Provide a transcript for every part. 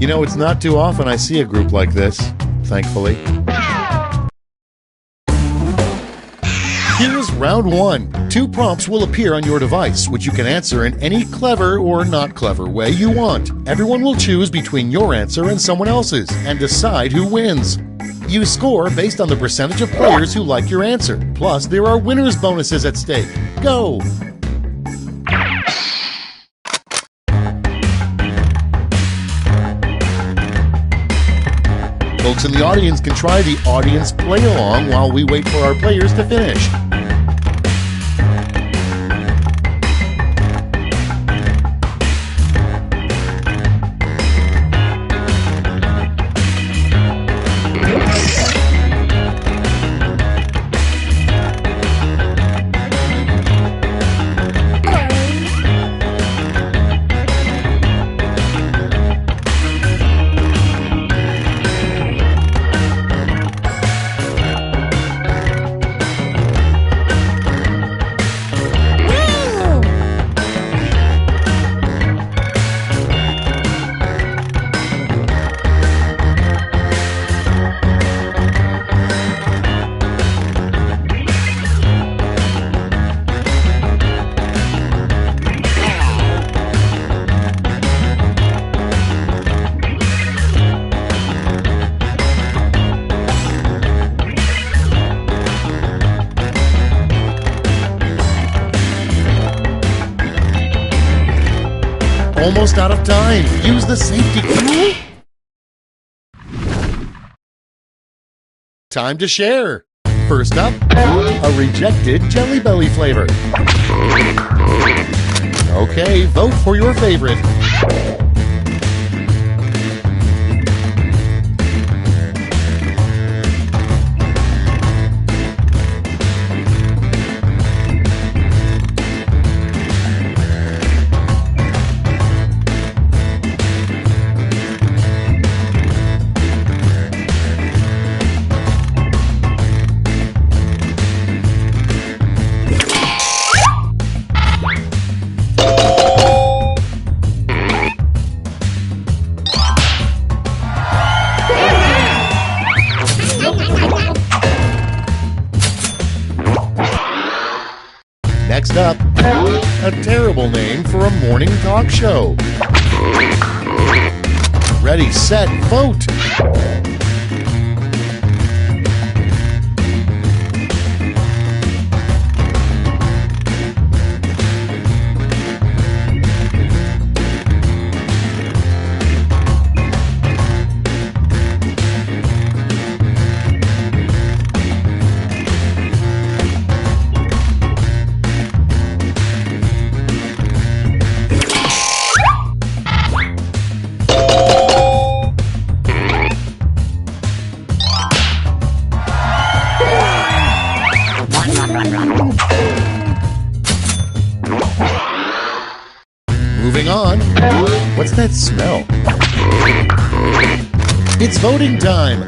You know, it's not too often I see a group like this, thankfully. Here's round one. 2 prompts will appear on your device, which you can answer in any clever or not clever way you want. Everyone will choose between your answer and someone else's and decide who wins. You score based on the percentage of players who like your answer. Plus, there are winners' bonuses at stake. Go! Folks in the audience can try the audience play-along while we wait for our players to finish. Almost out of time. Use the safety key. Time to share. First up, a rejected Jelly Belly flavor. Okay, vote for your favorite. Next up, a terrible name for a morning talk show. Ready, set, vote! Moving on. What's that smell? It's voting time.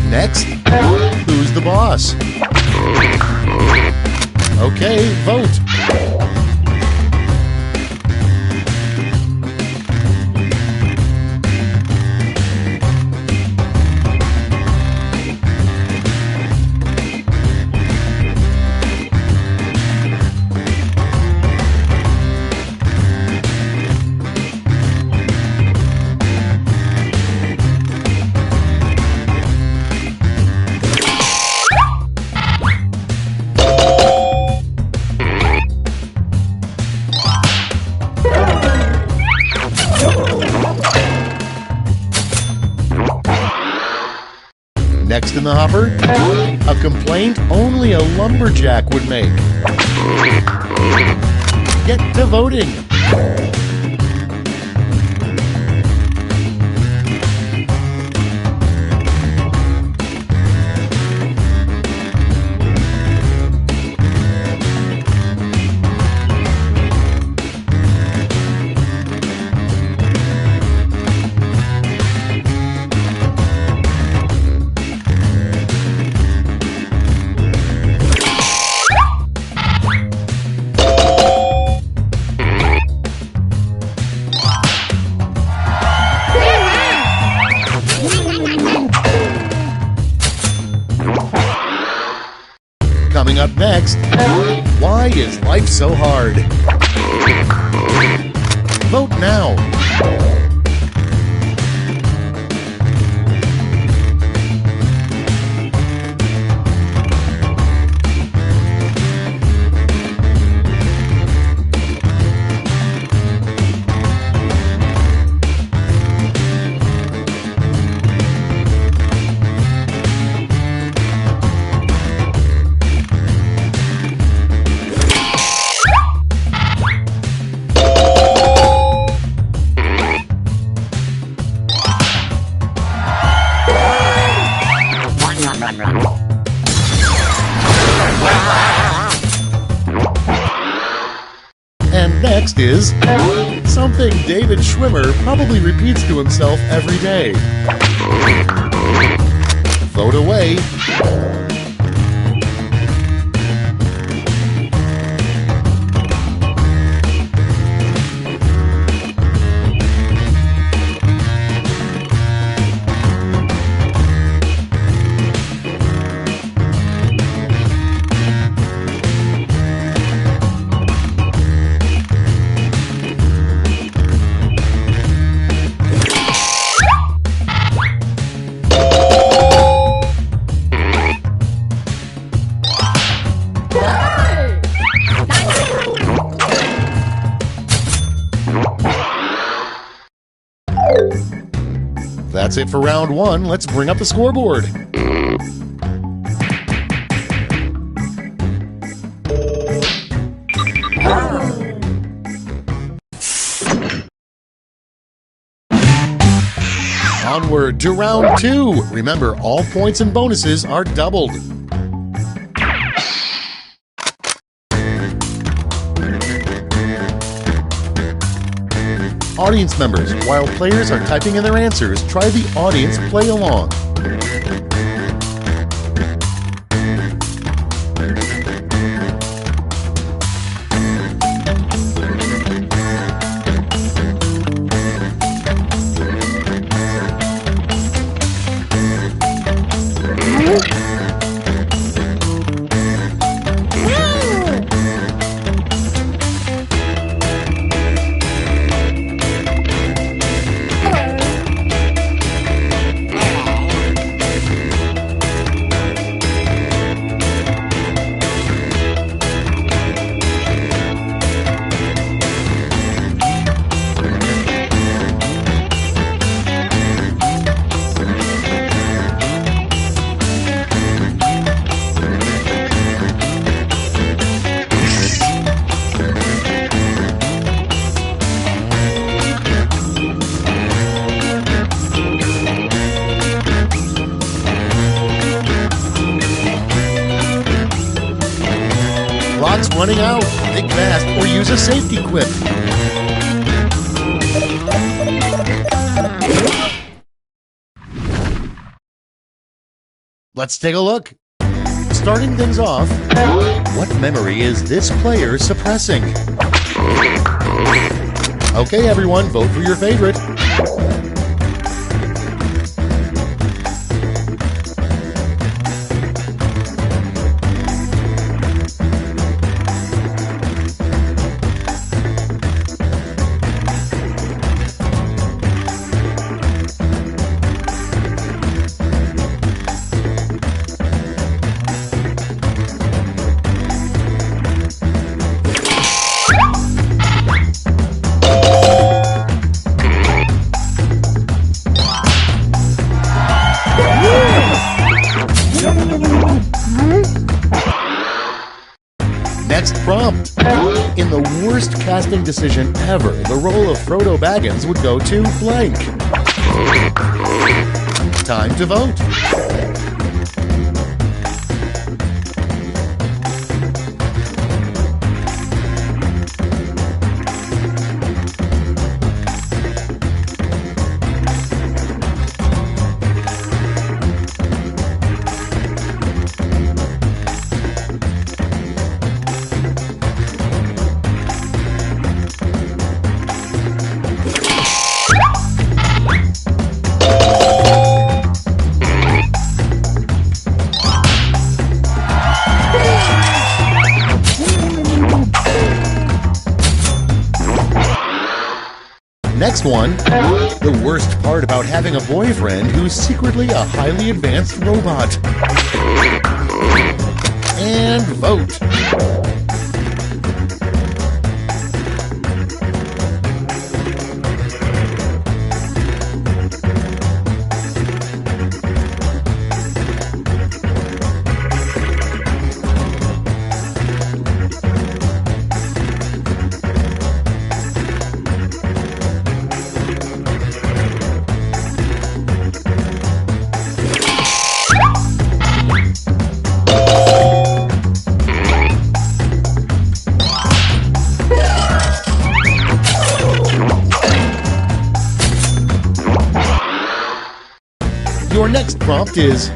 Next, who's the boss? Okay, vote. Next in the hopper, a complaint only a lumberjack would make. Get to voting. Coming up next, why is life so hard? Vote now. And next is something David Schwimmer probably repeats to himself every day. Vote away. That's it for round one. Let's bring up the scoreboard. Onward to round two. Remember, all points and bonuses are doubled. Audience members, while players are typing in their answers, try the audience play along. Clock's running out. Think fast or use a safety quip. Let's take a look. Starting things off, what memory is this player suppressing? Okay, everyone, vote for your favorite. Next prompt. In the worst casting decision ever, the role of Frodo Baggins would go to blank. Time to vote. Next one, the worst part about having a boyfriend who's secretly a highly advanced robot. And vote. Your next prompt is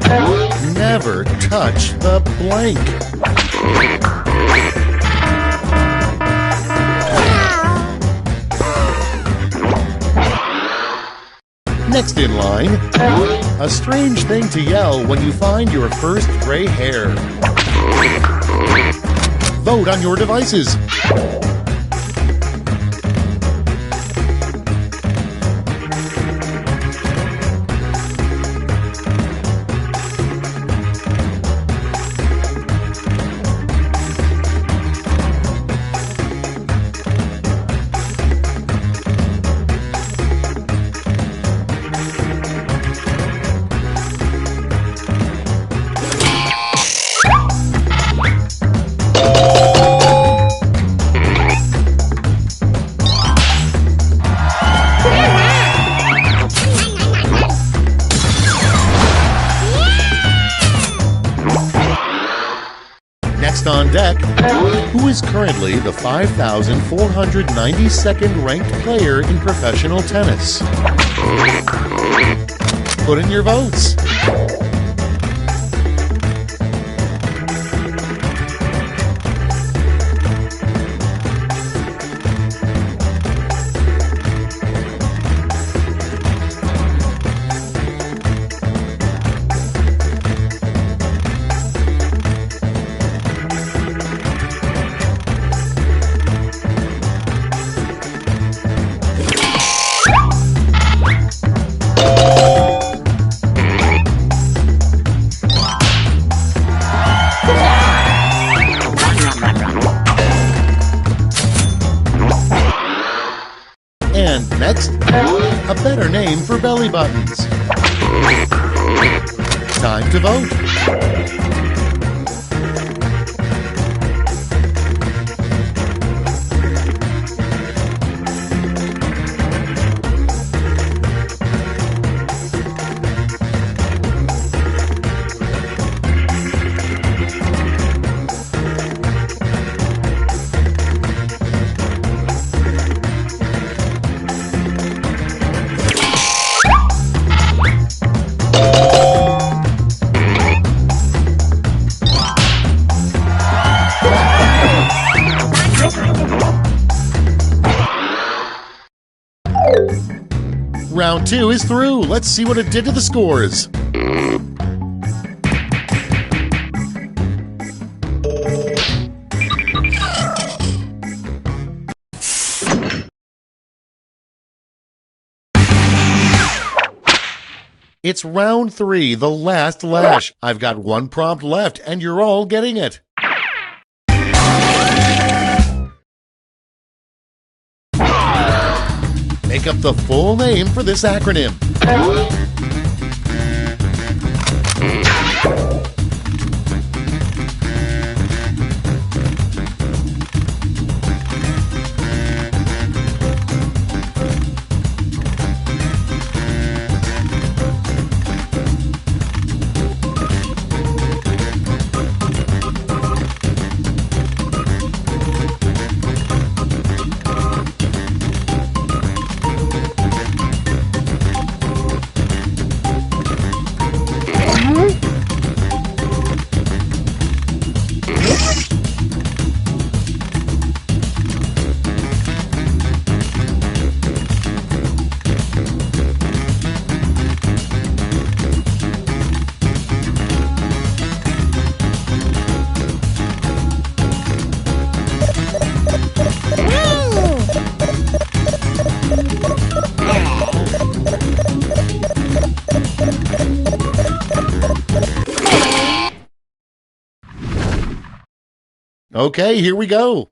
never touch the blank. Next in line, a strange thing to yell when you find your first gray hair. Vote on your devices. Next on deck, who is currently the 5,492nd ranked player in professional tennis? Put in your votes. And next, a better name for belly buttons. Time to vote. Round 2 is through. Let's see what it did to the scores. It's round 3, the last lash. I've got one prompt left, and you're all getting it. Make up the full name for this acronym. Okay, here we go.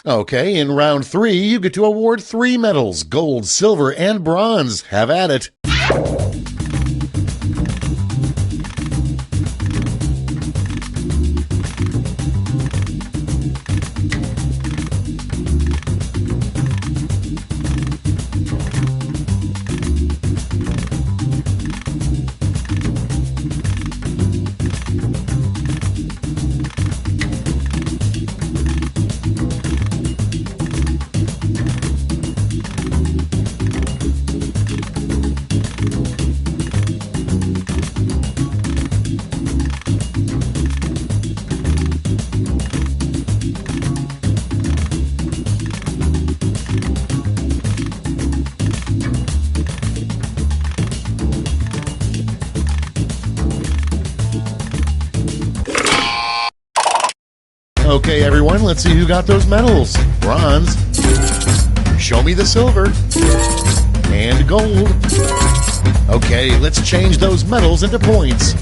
Okay, in round 3, you get to award 3 medals, gold, silver, and bronze. Have at it. Okay, everyone, let's see who got those medals. Bronze. Show me the silver. And gold. Okay, let's change those medals into points.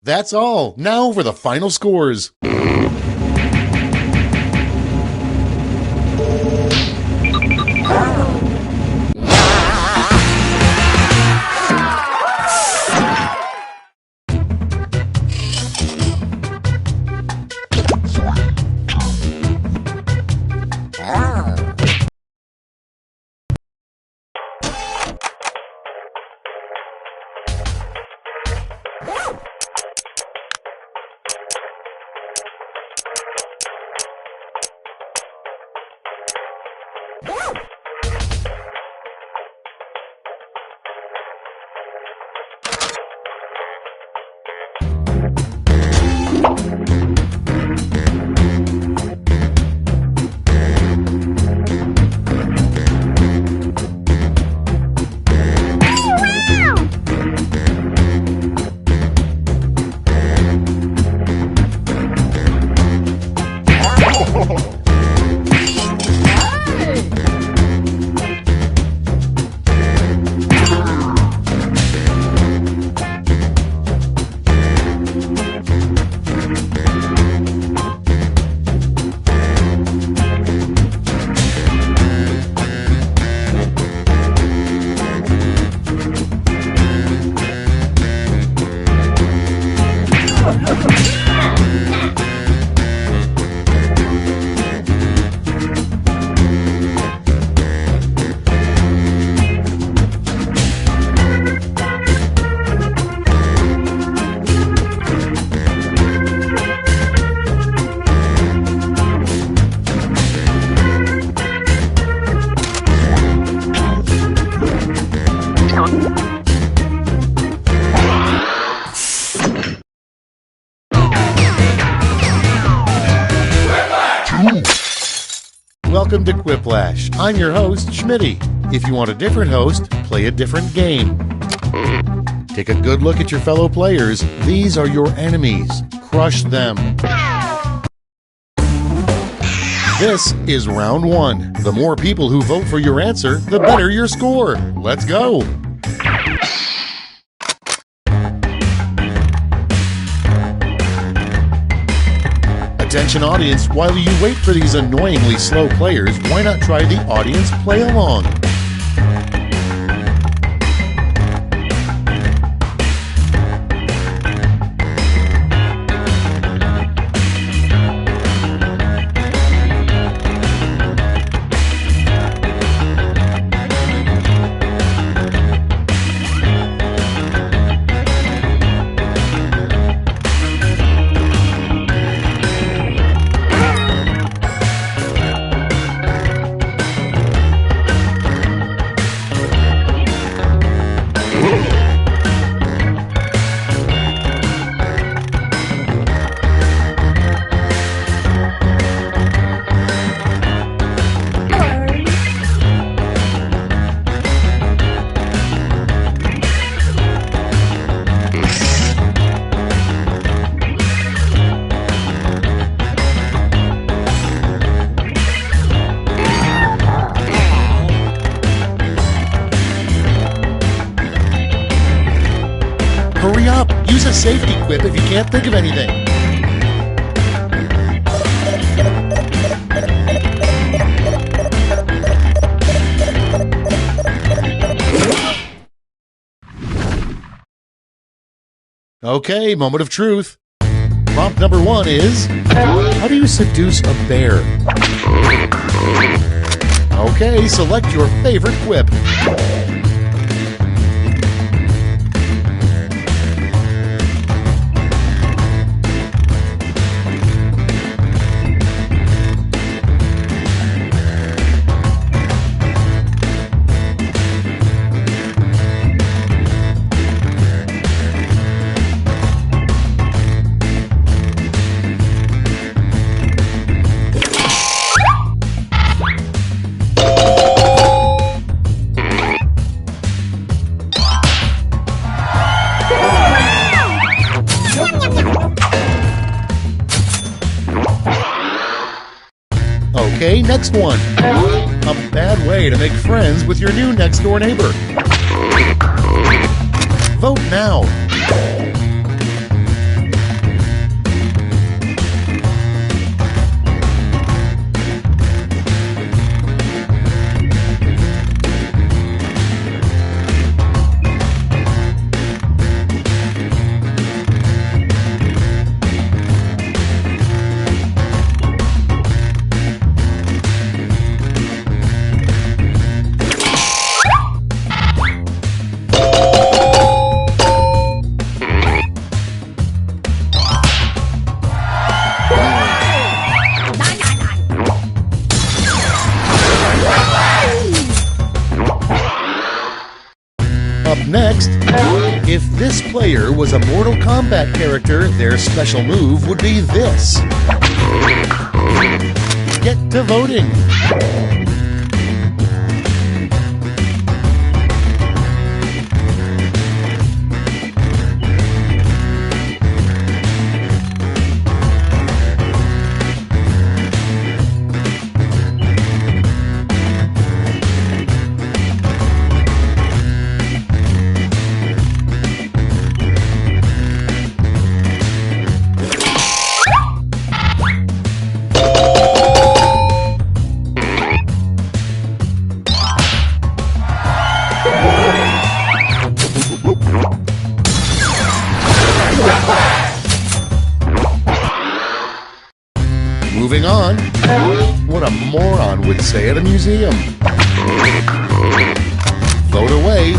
That's all. Now for the final scores. Welcome to Quiplash. I'm your host, Schmitty. If you want a different host, play a different game. Take a good look at your fellow players. These are your enemies. Crush them. This is round 1. The more people who vote for your answer, the better your score. Let's go. Attention audience, while you wait for these annoyingly slow players, why not try the audience play along? use a safety quip if you can't think of anything. Okay, moment of truth. Prompt number 1 is, how do you seduce a bear? Okay, select your favorite quip. Okay, next one. A bad way to make friends with your new next-door neighbor. Vote now. Up next, if this player was a Mortal Kombat character, their special move would be this. Get to voting. Moving on, what a moron would say at a museum. Vote away.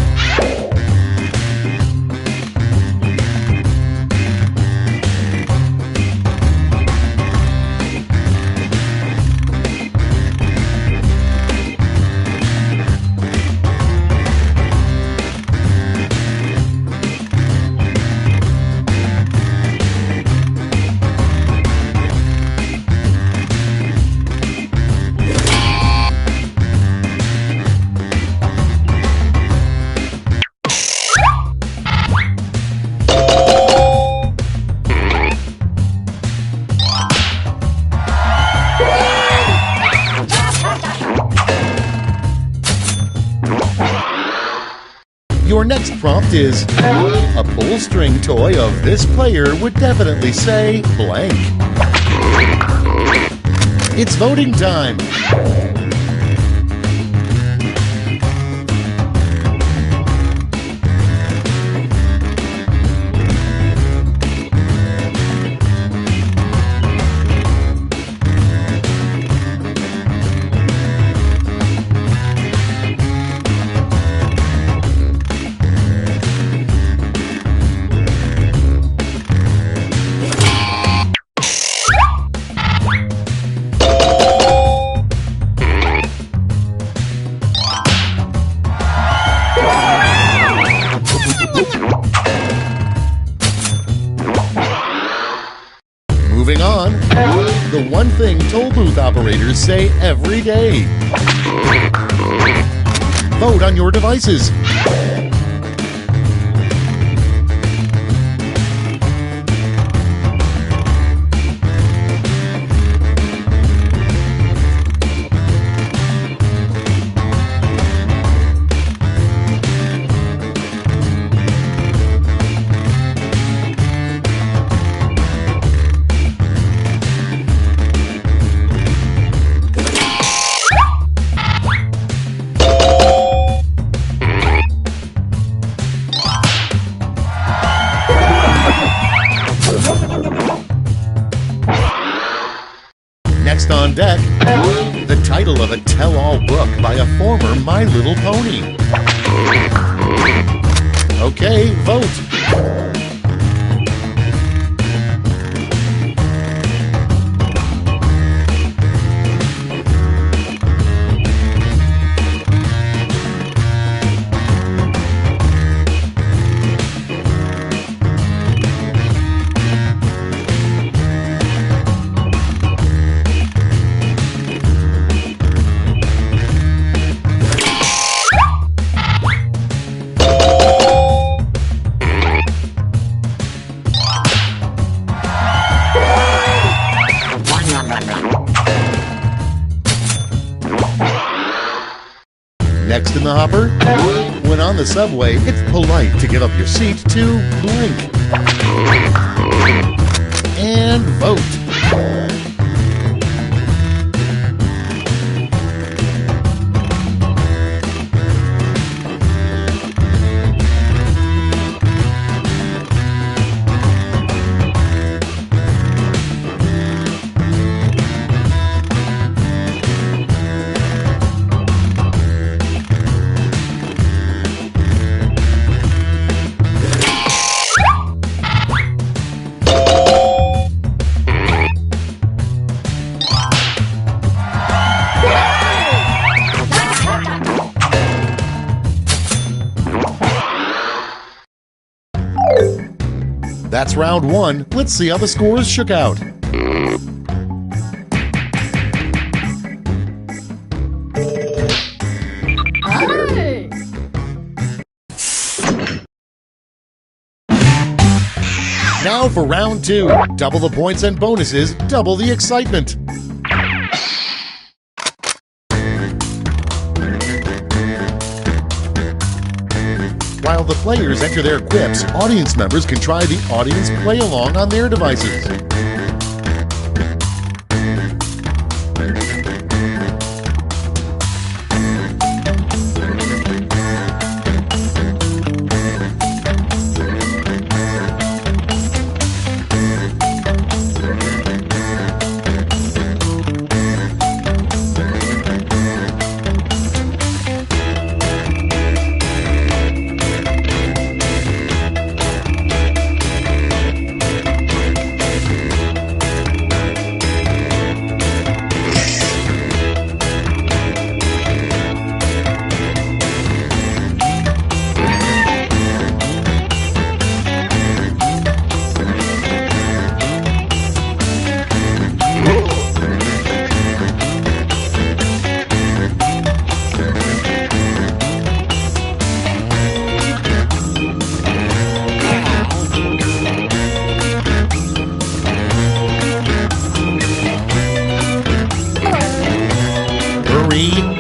Your next prompt is, a pull-string toy of this player would definitely say blank. It's voting time. Moving on, the one thing toll booth operators say every day. Vote on your devices. The title of a tell-all book by a former My Little Pony. Okay, vote. Next in the hopper, when on the subway, it's polite to give up your seat to blank. And vote. That's round one. Let's see how the scores shook out. Hey! Now for round two. Double the points and bonuses, double the excitement. While the players enter their quips, audience members can try the audience play-along on their devices.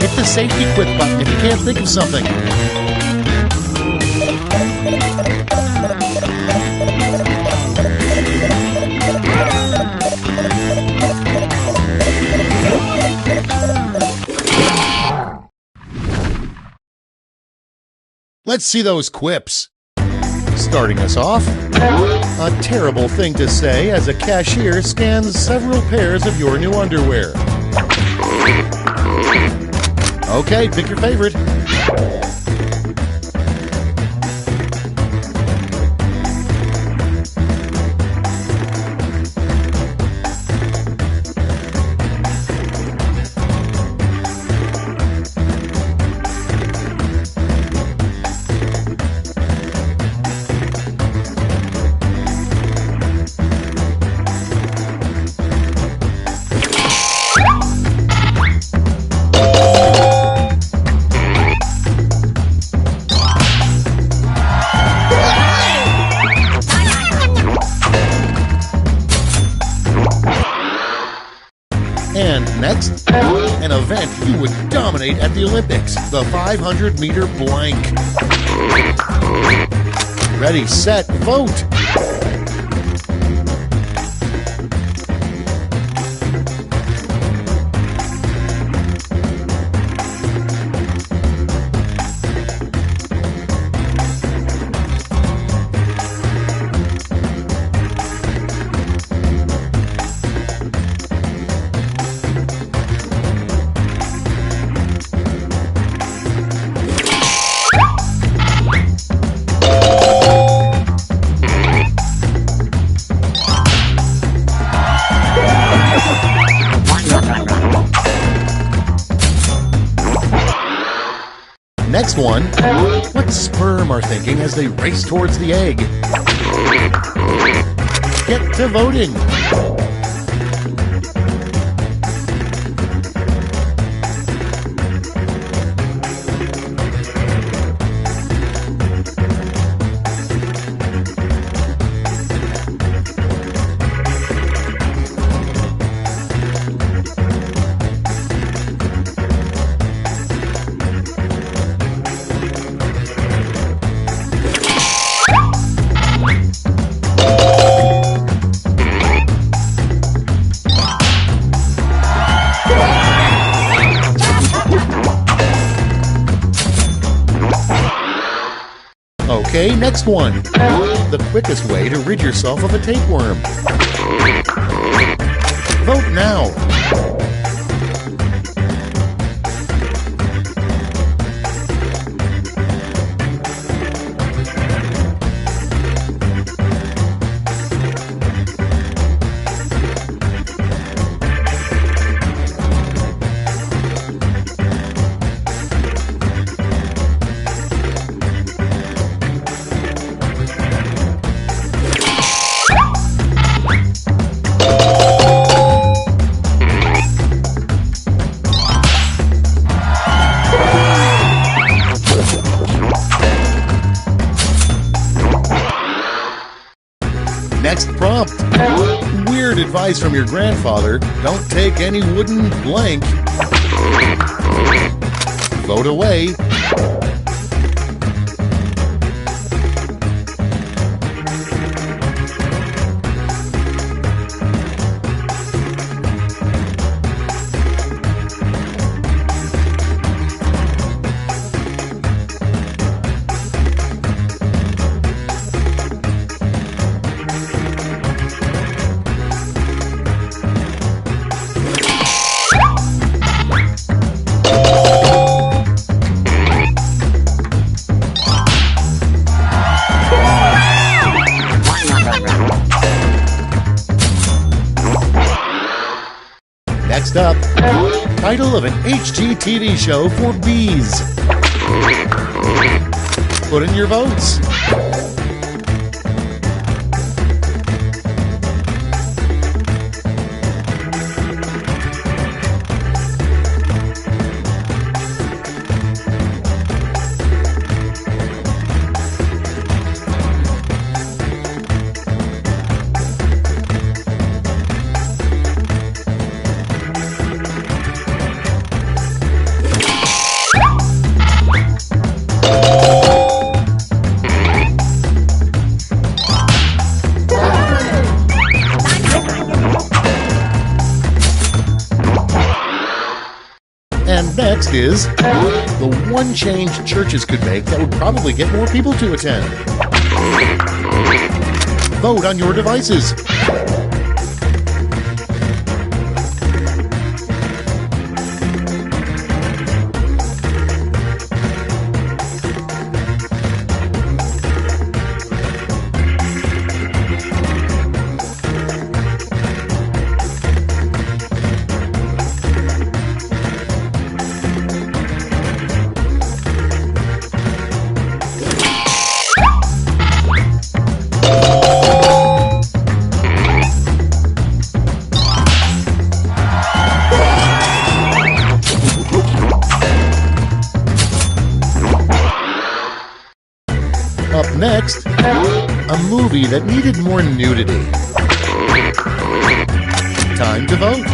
Hit the safety quit button if you can't think of something. Let's see those quips. Starting us off, a terrible thing to say as a cashier scans several pairs of your new underwear. Okay, pick your favorite. And next, an event you would dominate at the Olympics, the 500-meter blank. Ready, set, vote! Next one. What sperm are thinking as they race towards the egg? Get to voting. Okay, next one. The quickest way to rid yourself of a tapeworm. Vote now. Next prompt. Weird advice from your grandfather. Don't take any wooden blank. Vote away. Next up, title of an HGTV show for bees. Put in your votes. And next is the one change churches could make that would probably get more people to attend. Vote on your devices. Up next, a movie that needed more nudity. Time to vote.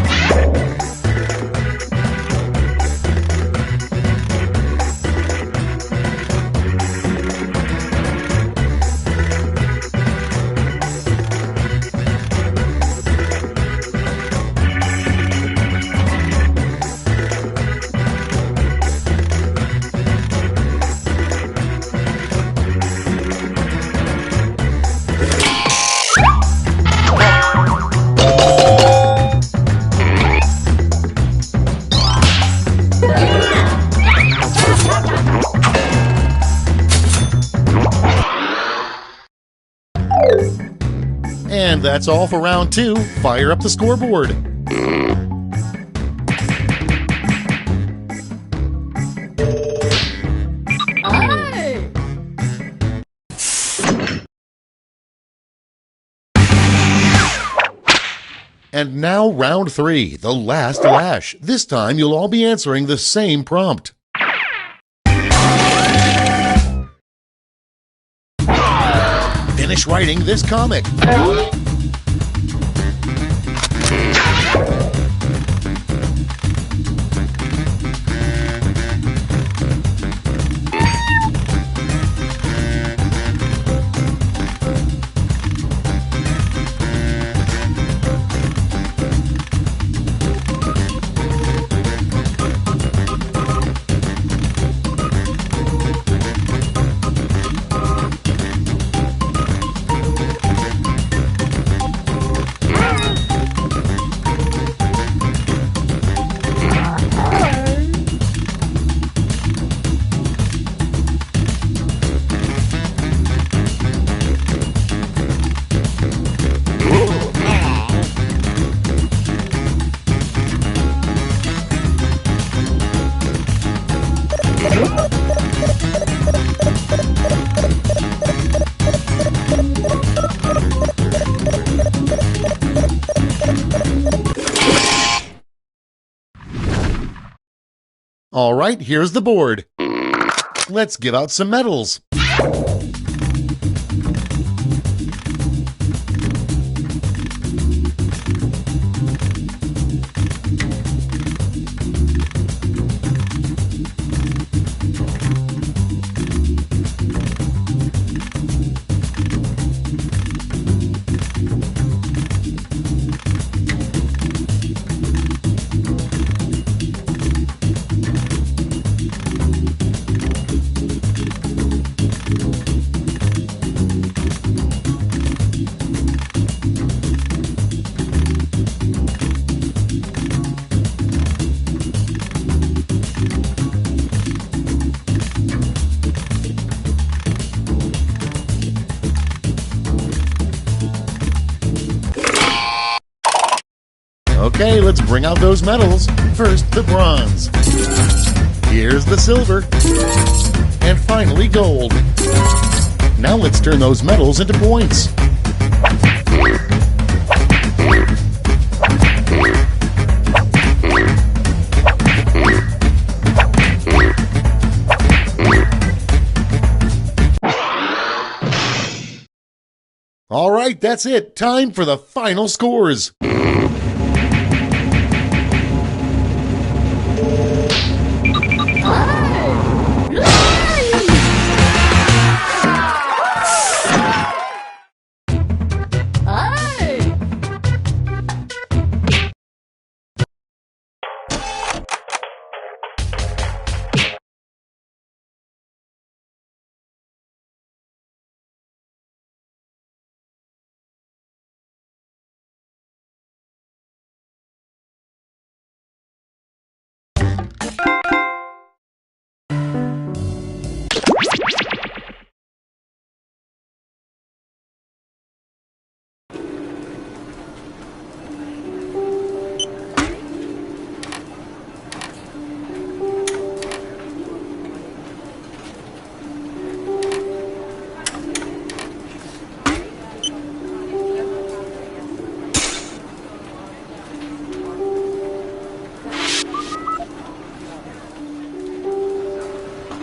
And that's all for round 2. Fire up the scoreboard. And now round 3, the last lash. This time you'll all be answering the same prompt. Finish writing this comic. All right, here's the board. Let's give out some medals. Okay, let's bring out those medals. First, the bronze. Here's the silver. And finally, gold. Now let's turn those medals into points. All right, that's it. Time for the final scores.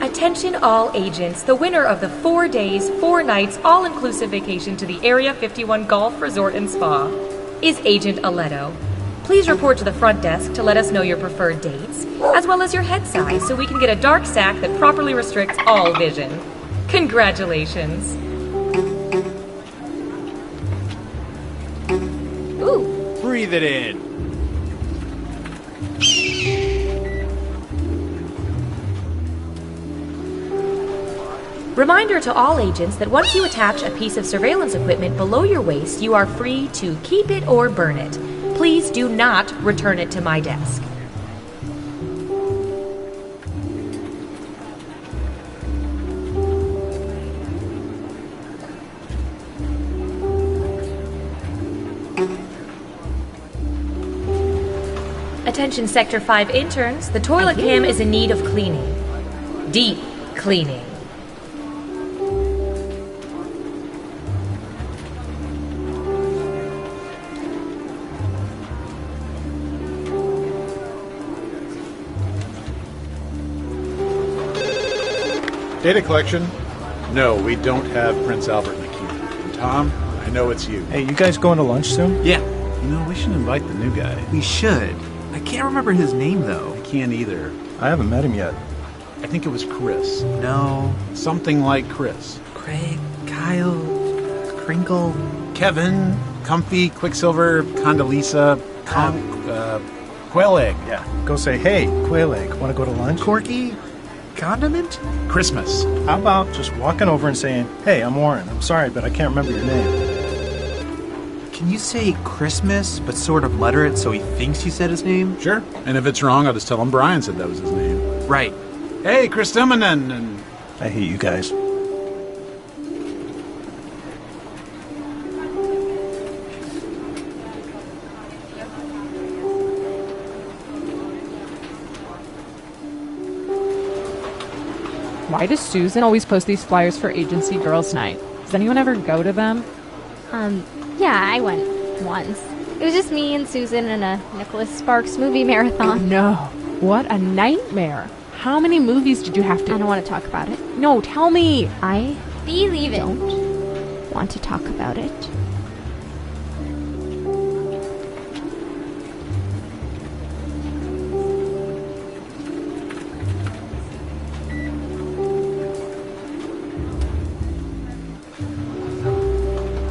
Attention all agents, the winner of the 4 days, 4 nights, all-inclusive vacation to the Area 51 Golf Resort and Spa is Agent Aletto. Please report to the front desk to let us know your preferred dates, as well as your head size, so we can get a dark sack that properly restricts all vision. Congratulations. Ooh. Breathe it in. Reminder to all agents that once you attach a piece of surveillance equipment below your waist, you are free to keep it or burn it. Please do not return it to my desk. Attention Sector 5 interns, the toilet cam is in need of cleaning. Deep cleaning. Data collection? No, we don't have Prince Albert in the queue. And Tom, I know it's you. Hey, you guys going to lunch soon? Yeah. You know, we should invite the new guy. We should. I can't remember his name, though. I can't either. I haven't met him yet. I think it was Chris. No. Something like Chris. Craig, Kyle, Crinkle. Kevin, Comfy, Quicksilver, Condoleezza, Quail Egg. Yeah. Go say, hey, Quail Egg, want to go to lunch? Corky? Condiment? Christmas. How about just walking over and saying, hey, I'm Warren. I'm sorry, but I can't remember your name. Can you say Christmas, but sort of letter it so he thinks you said his name? Sure. And if it's wrong, I'll just tell him Brian said that was his name. Right. Hey, Chris Timonen, and I hate you guys. Why does Susan always post these flyers for Agency Girls Night? Does anyone ever go to them? Yeah, I went once. It was just me and Susan in a Nicholas Sparks movie marathon. No. What a nightmare. How many movies did you have I to... don't want to talk about it. No, tell me. I Believe it. don't want to talk about it.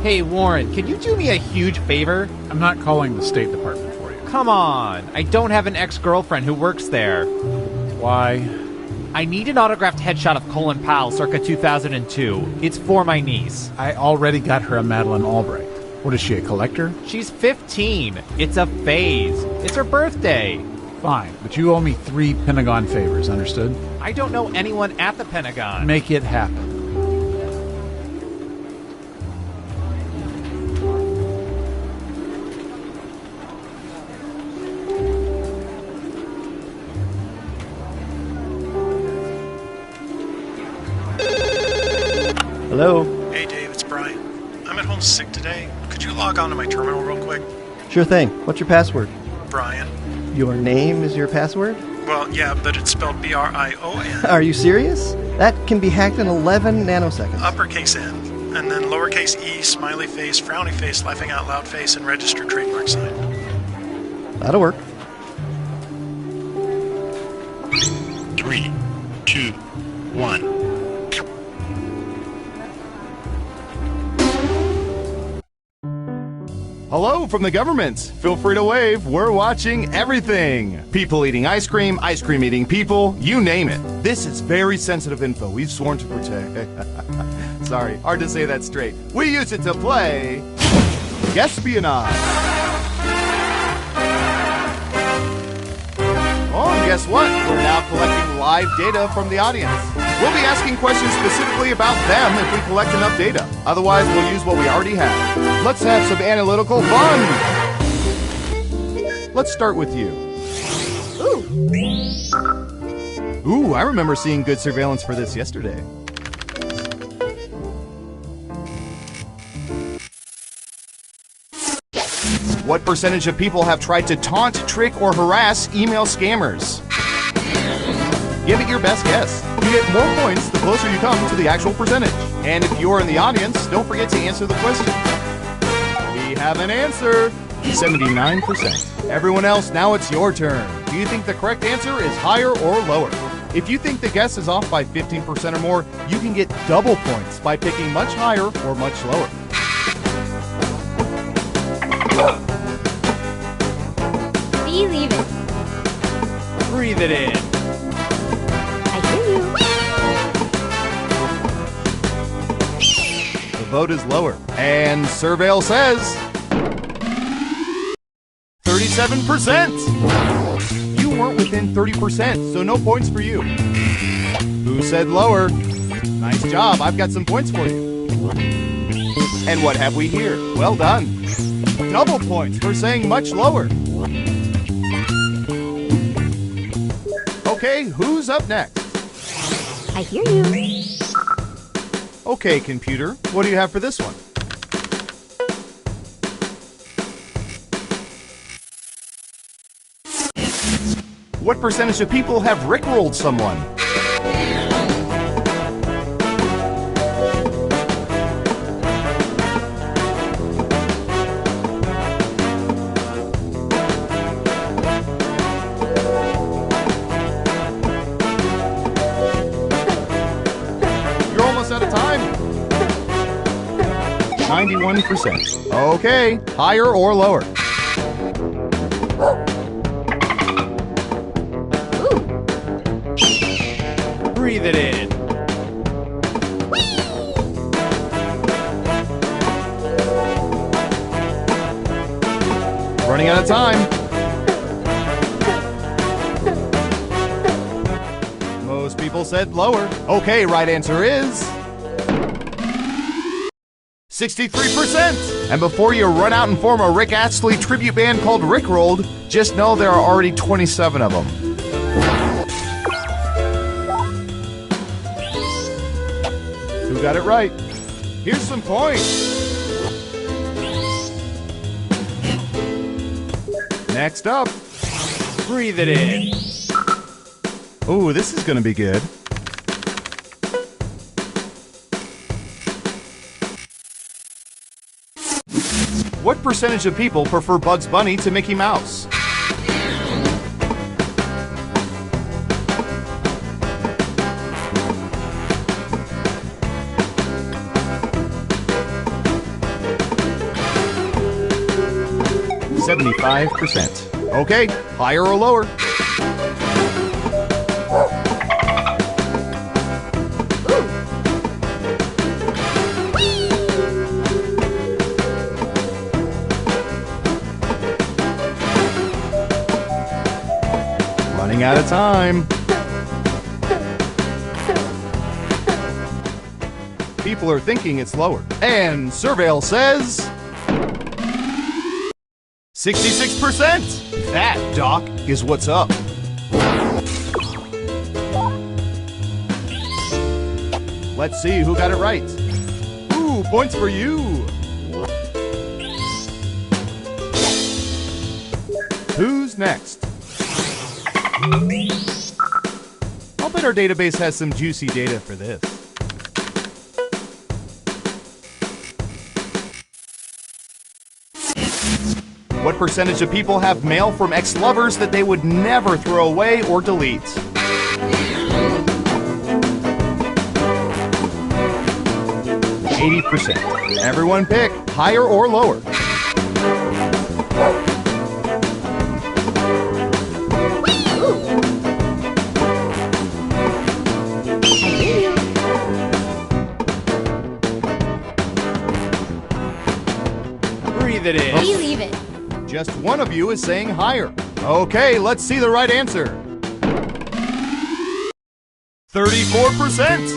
Hey, Warren, can you do me a huge favor? I'm not calling the State Department for you. Come on. I don't have an ex-girlfriend who works there. Why? I need an autographed headshot of Colin Powell circa 2002. It's for my niece. I already got her a Madeleine Albright. What is she, a collector? She's 15. It's a phase. It's her birthday. Fine, but you owe me 3 Pentagon favors, understood? I don't know anyone at the Pentagon. Make it happen. Hello? Hey Dave, it's Brian. I'm at home sick today. Could you log on to my terminal real quick? Sure thing. What's your password? Brian. Your name is your password? Well, yeah, but it's spelled B-R-I-O-N. Are you serious? That can be hacked in 11 nanoseconds. Uppercase N, and then lowercase e, smiley face, frowny face, laughing out loud face, and registered trademark sign. That'll work. 3, 2, 1. Hello from the government. Feel free to wave. We're watching everything. People eating ice cream eating people, you name it. This is very sensitive info. We've sworn to protect. Sorry, hard to say that straight. We use it to play espionage. Oh, and guess what? We're now collecting live data from the audience. We'll be asking questions specifically about them if we collect enough data. Otherwise, we'll use what we already have. Let's have some analytical fun. Let's start with you. Ooh, I remember seeing good surveillance for this yesterday. What percentage of people have tried to taunt, trick, or harass email scammers? Give it your best guess. You get more points the closer you come to the actual percentage. And if you're in the audience, don't forget to answer the question. We have an answer. 79%. Everyone else, now it's your turn. Do you think the correct answer is higher or lower? If you think the guess is off by 15% or more, you can get double points by picking much higher or much lower. Believe it. Breathe it in. I hear you. The vote is lower. And Surveil says 37%. You weren't within 30%, so no points for you. Who said lower? Nice job. I've got some points for you. And what have we here? Well done. Double points for saying much lower. Okay, who's up next? I hear you. Okay, computer, what do you have for this one? What percentage of people have rickrolled someone? 91%. Okay, higher or lower? Breathe it in. Running out of time. Most people said lower. Okay, right answer is 63%. And before you run out and form a Rick Astley tribute band called Rickrolled, just know there are already 27 of them. Who got it right? Here's some points. Next up, Breathe it in. ooh, this is gonna be good. What percentage of people prefer Bugs Bunny to Mickey Mouse? %. Okay, higher or lower? Running out of time. People are thinking it's lower. And Surveil says 66%. That, Doc, is what's up. Let's see who got it right. Ooh, points for you. Who's next? I'll bet our database has some juicy data for this. What percentage of people have mail from ex-lovers that they would never throw away or delete? %. Everyone pick higher or lower. Breathe it in. Believe it. Just one of you is saying higher. Okay, let's see the right answer. 34%.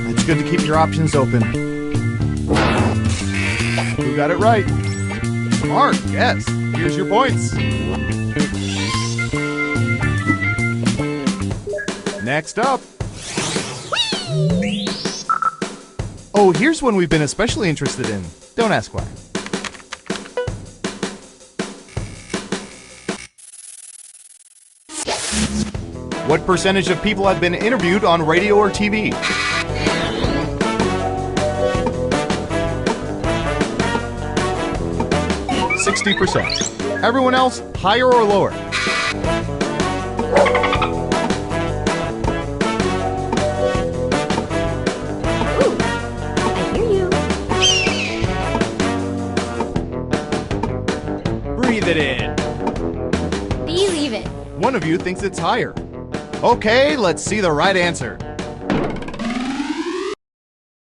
It's good to keep your options open. Who got it right? Smart, yes. Here's your points. Next up. Oh, here's one we've been especially interested in. Don't ask why. What percentage of people have been interviewed on radio or TV? %. Everyone else, higher or lower? Ooh, I hear you. Breathe it in. Believe it. One of you thinks it's higher. Okay, let's see the right answer.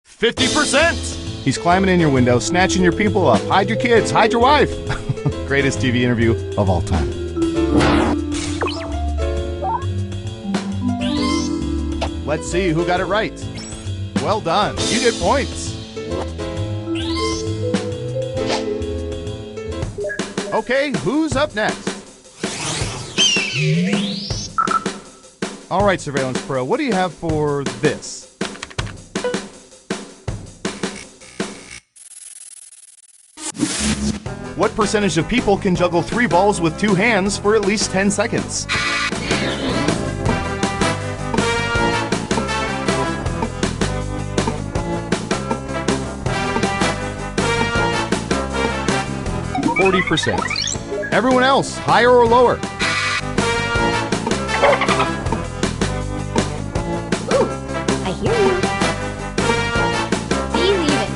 50%. He's climbing in your window, snatching your people up. Hide your kids, hide your wife. Greatest TV interview of all time. Let's see who got it right. Well done. You get points. Okay, who's up next? All right, Surveillance Pro, what do you have for this? What percentage of people can juggle 3 balls with 2 hands for at least 10 seconds? %. Everyone else, higher or lower? Ooh, I hear you. Believe it.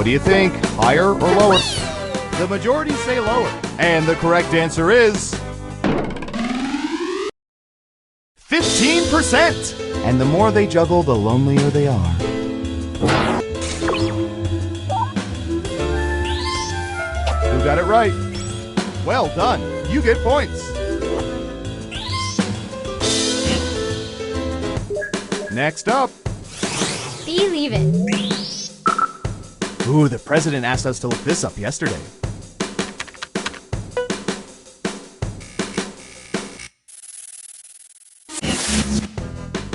What do you think? Higher or lower? The majority say lower. And the correct answer is 15%. And the more they juggle, the lonelier they are. Who got it right? Well done. You get points. Next up. Believe it. Ooh, the president asked us to look this up yesterday.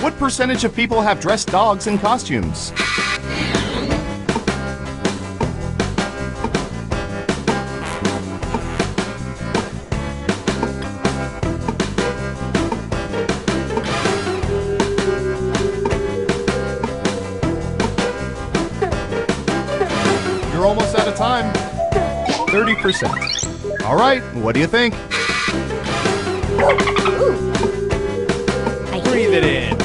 What percentage of people have dressed dogs in costumes? You're almost out of time. 30%. All right, what do you think? Breathe it in.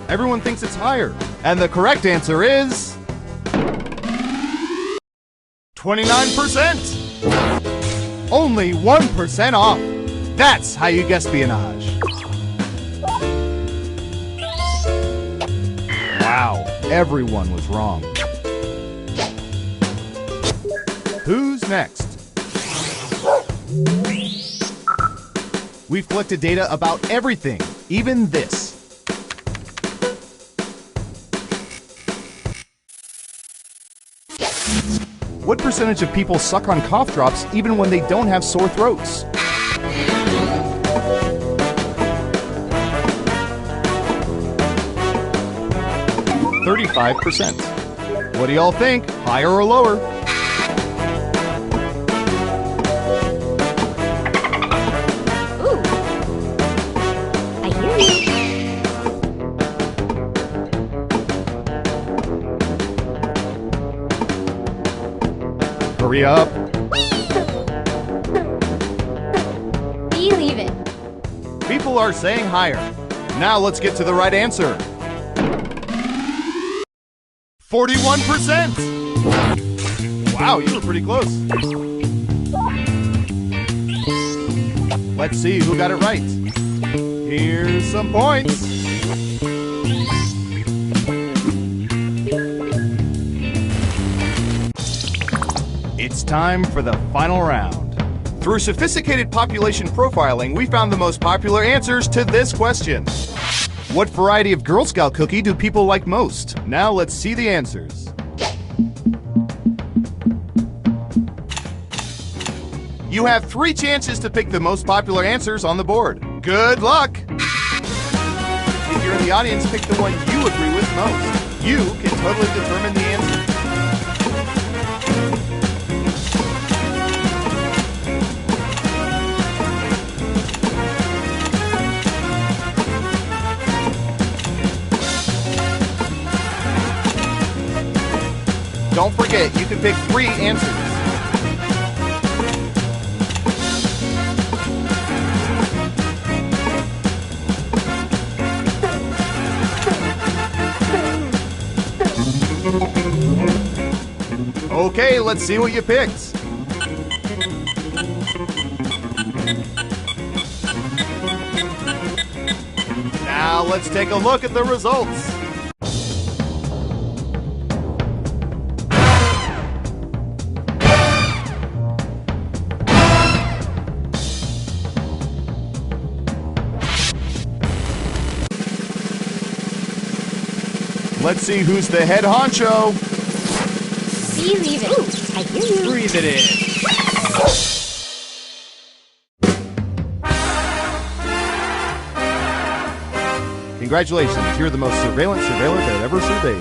Everyone thinks it's higher. And the correct answer is 29%. Only 1% off. That's how you guess espionage. Wow, everyone was wrong. Who's next? We've collected data about everything, even this. What percentage of people suck on cough drops even when they don't have sore throats? %. What do y'all think? Higher or lower? Ooh. I hear you. Hurry up. Believe it. People are saying higher. Now let's get to the right answer. 41%. Wow, you were pretty close. Let's see who got it right. Here's some points. It's time for the final round. Through sophisticated population profiling, we found the most popular answers to this question. What variety of Girl Scout cookie do people like most? Now let's see the answers. You have 3 chances to pick the most popular answers on the board. Good luck! If you're in the audience, pick the one you agree with most. You can totally determine the answer. Don't forget, you can pick 3 answers. Okay, let's see what you picked. Now let's take a look at the results. Let's see who's the head honcho. Believe it. Ooh, I hear you. Breathe it in. Congratulations, you're the most surveillance surveiller that ever surveyed.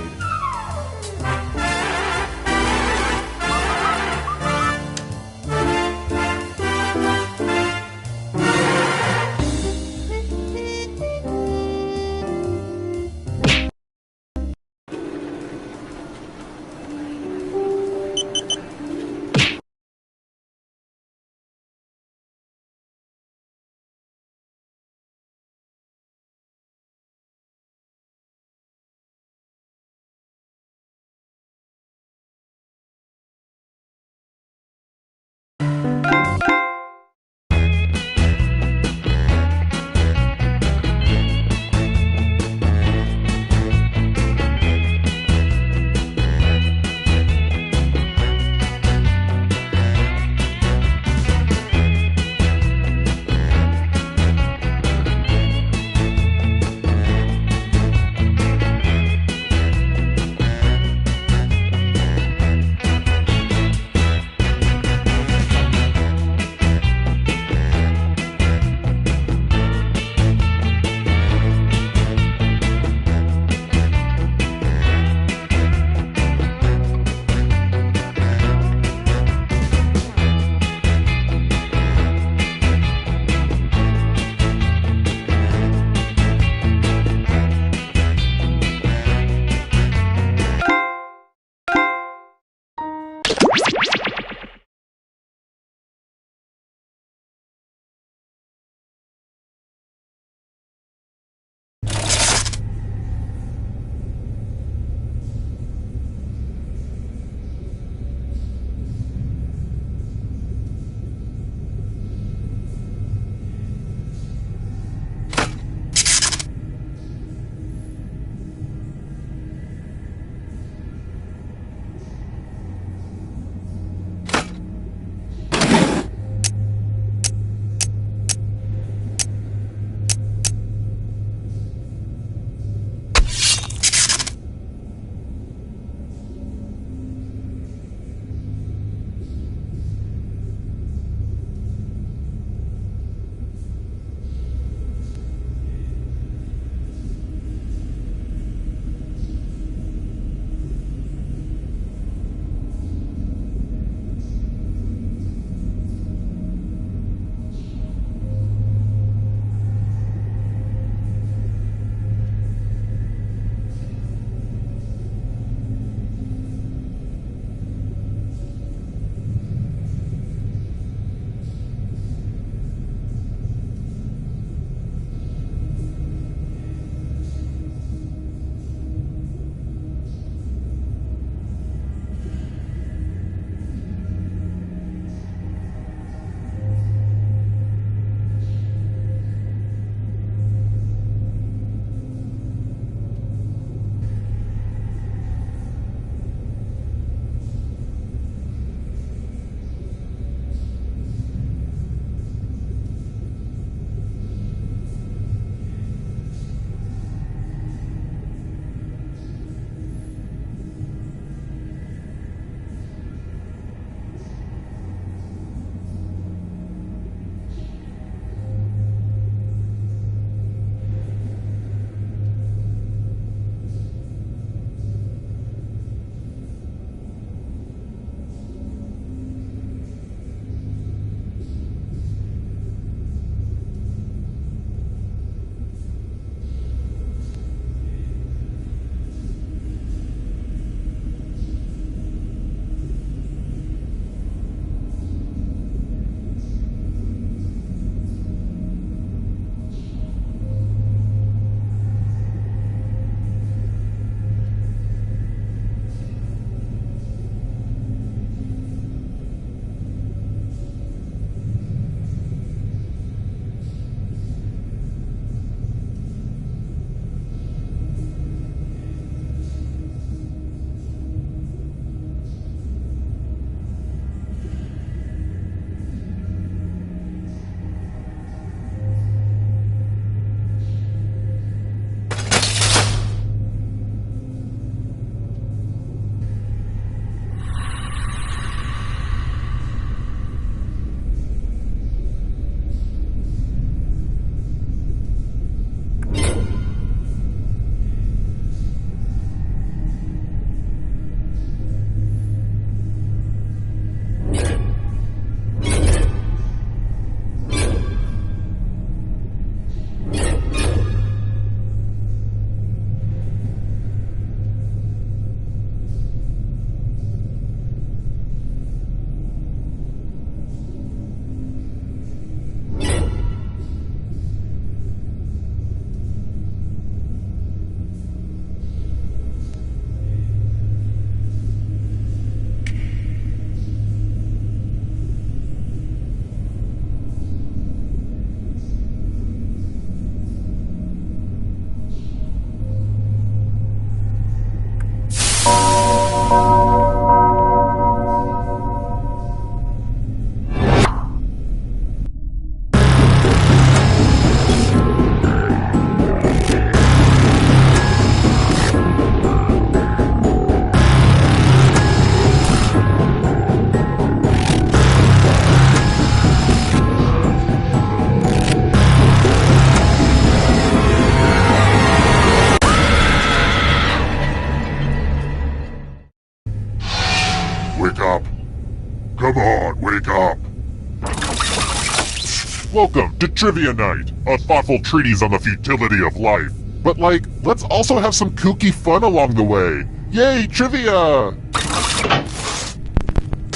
Come on, wake up. Welcome to Trivia Night, a thoughtful treatise on the futility of life. But let's also have some kooky fun along the way. Yay, trivia!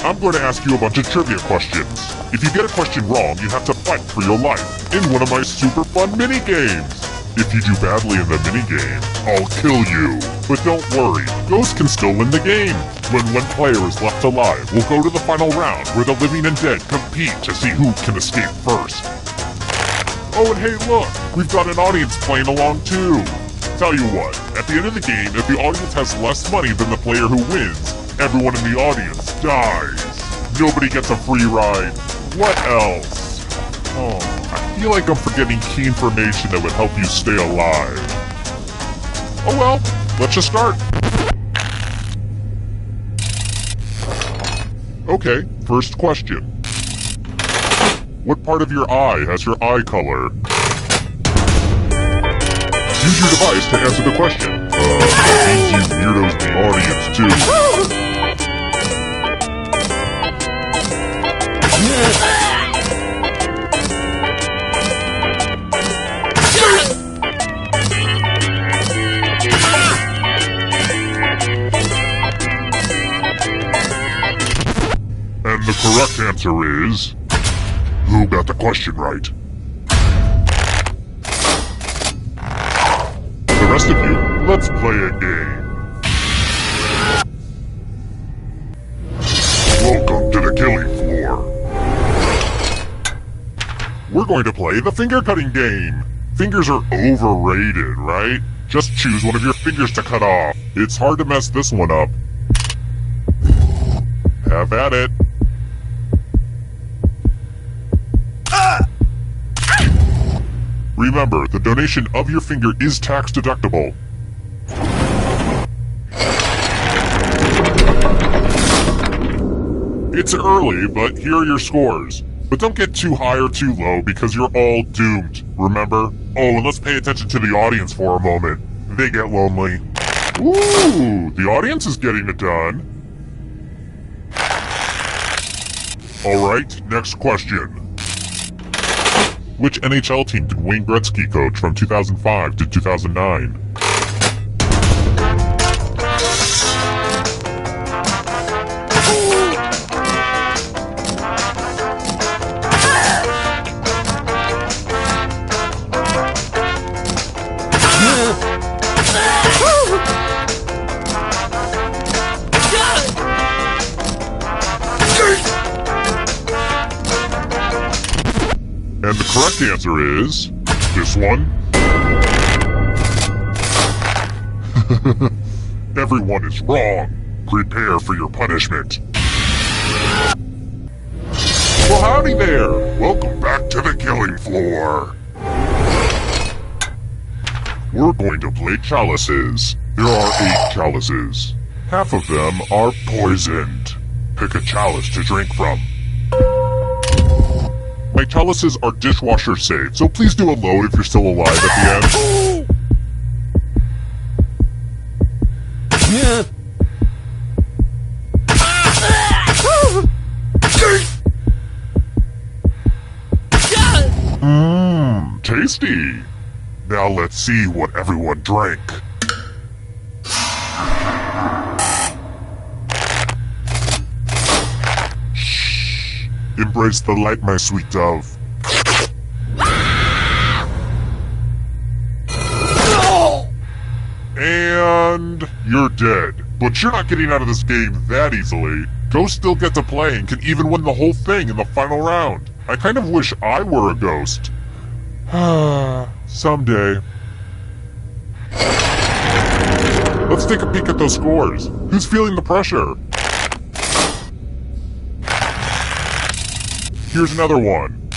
I'm going to ask you a bunch of trivia questions. If you get a question wrong, you have to fight for your life in one of my super fun mini-games. If you do badly in the minigame, I'll kill you. But don't worry, Ghost can still win the game. When one player is left alive, we'll go to the final round where the living and dead compete to see who can escape first. Oh, and hey look, we've got an audience playing along too. Tell you what, at the end of the game, if the audience has less money than the player who wins, everyone in the audience dies. Nobody gets a free ride. What else? Oh, I feel like I'm forgetting key information that would help you stay alive. Oh well, let's just start. Okay, first question. What part of your eye has your eye color? Use your device to answer the question. That means you weirdos in the audience too. And the correct answer is... Who got the question right? The rest of you, let's play a game. Welcome to the killing floor. We're going to play the finger cutting game. Fingers are overrated, right? Just choose one of your fingers to cut off. It's hard to mess this one up. Have at it. Remember, the donation of your finger is tax deductible. It's early, but here are your scores. But don't get too high or too low because you're all doomed, remember? Oh, and let's pay attention to the audience for a moment. They get lonely. Ooh, the audience is getting it done. Alright, next question. Which NHL team did Wayne Gretzky coach from 2005 to 2009? And the correct answer is... this one. Everyone is wrong. Prepare for your punishment. Well, howdy there. Welcome back to the killing floor. We're going to play chalices. There are 8 chalices. Half of them are poisoned. Pick a chalice to drink from. My chalices are dishwasher safe, so please do a load if you're still alive at the end. Mmm, tasty. Now let's see what everyone drank. Embrace the light, my sweet dove. And you're dead. But you're not getting out of this game that easily. Ghosts still get to play and can even win the whole thing in the final round. I kind of wish I were a ghost. Someday. Let's take a peek at those scores. Who's feeling the pressure? Here's another one.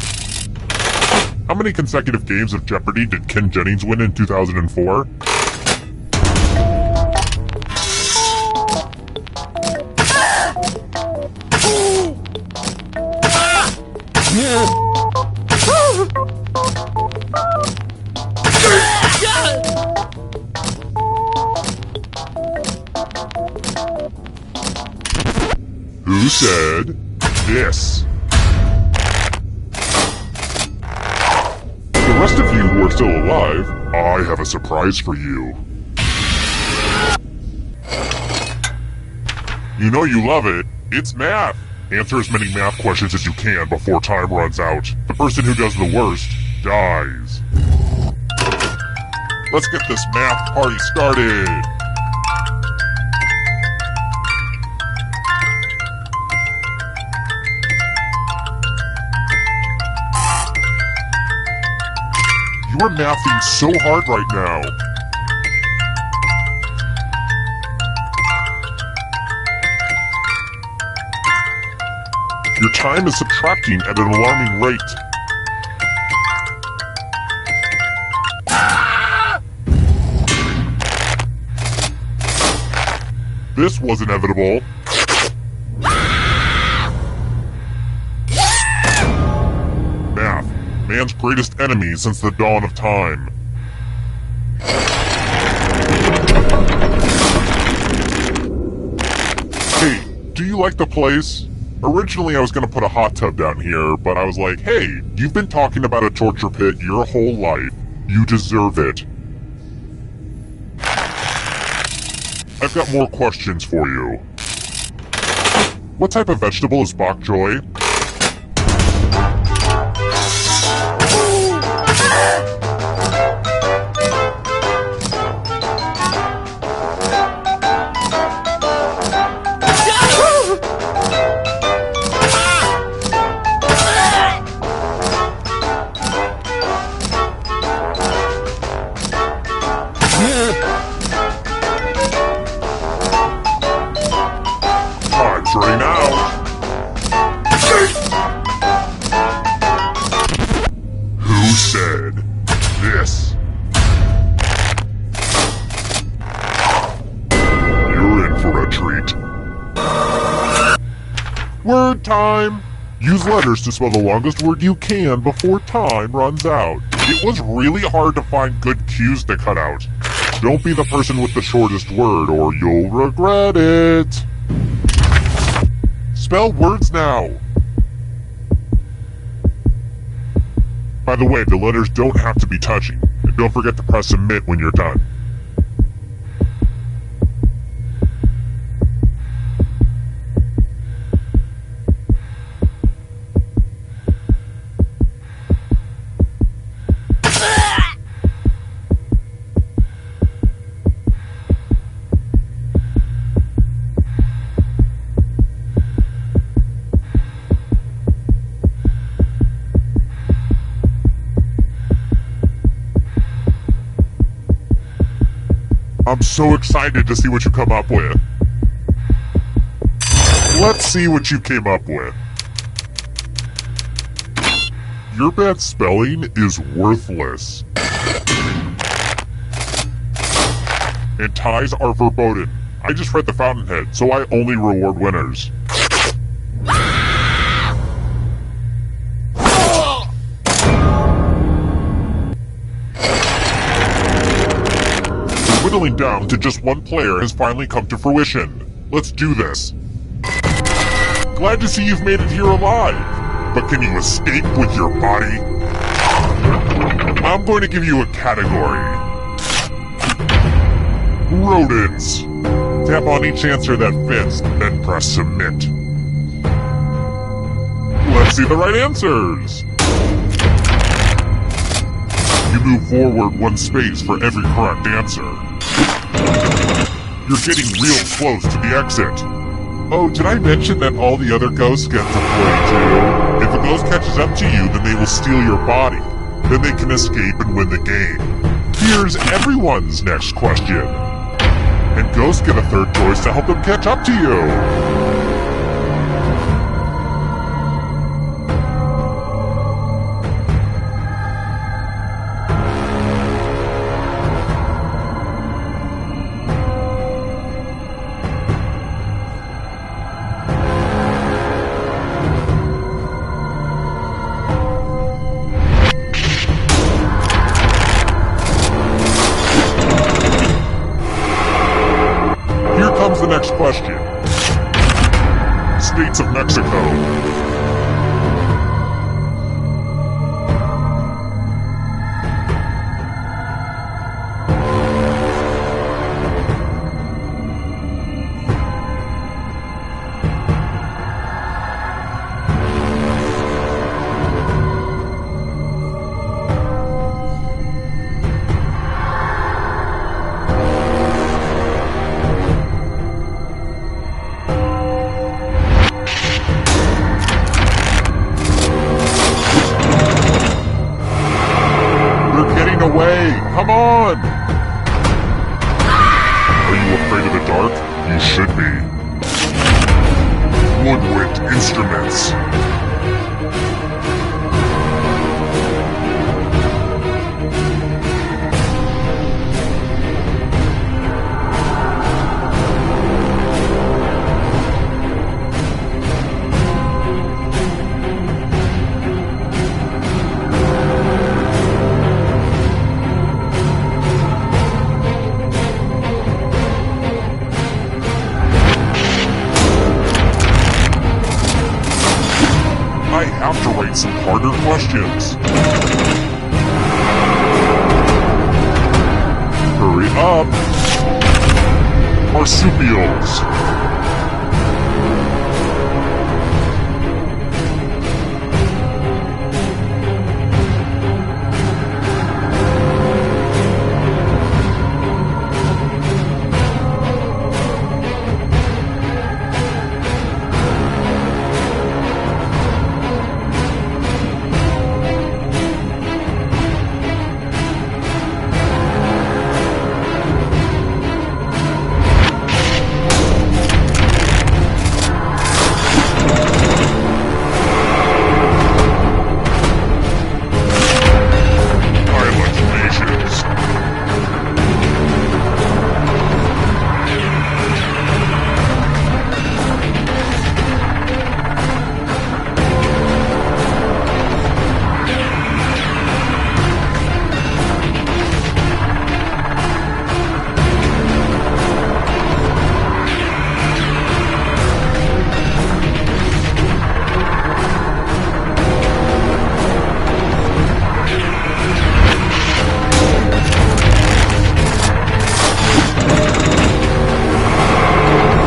How many consecutive games of Jeopardy did Ken Jennings win in 2004? Who said this. The rest of you who are still alive, I have a surprise for you. You know you love it. It's math. Answer as many math questions as you can before time runs out. The person who does the worst dies. Let's get this math party started. You're mathing so hard right now. Your time is subtracting at an alarming rate. This was inevitable. Math, man's greatest enemy since the dawn of time. Hey, do you like the place? Originally I was gonna put a hot tub down here, but I was like, hey, you've been talking about a torture pit your whole life. You deserve it. I've got more questions for you. What type of vegetable is bok choy? Time's running out. Who said this? You're in for a treat. Word time! Use letters to spell the longest word you can before time runs out. It was really hard to find good cues to cut out. Don't be the person with the shortest word or you'll regret it. Spell words now. By the way, the letters don't have to be touching. And don't forget to press submit when you're done. I'm so excited to see what you come up with. Let's see what you came up with. Your bad spelling is worthless. And ties are verboten. I just read the Fountainhead, so I only reward winners. Whittling down to just one player has finally come to fruition. Let's do this. Glad to see you've made it here alive. But can you escape with your body? I'm going to give you a category. Rodents. Tap on each answer that fits, then press submit. Let's see the right answers. You move forward one space for every correct answer. You're getting real close to the exit. Oh, did I mention that all the other ghosts get to play too? If a ghost catches up to you, then they will steal your body. Then they can escape and win the game. Here's everyone's next question. And ghosts get a third choice to help them catch up to you. Next question. States of Mexico. Away! Come on! Are you afraid of the dark? You should be. Woodwind instruments. I have to write some harder questions. Hurry up! Marsupials!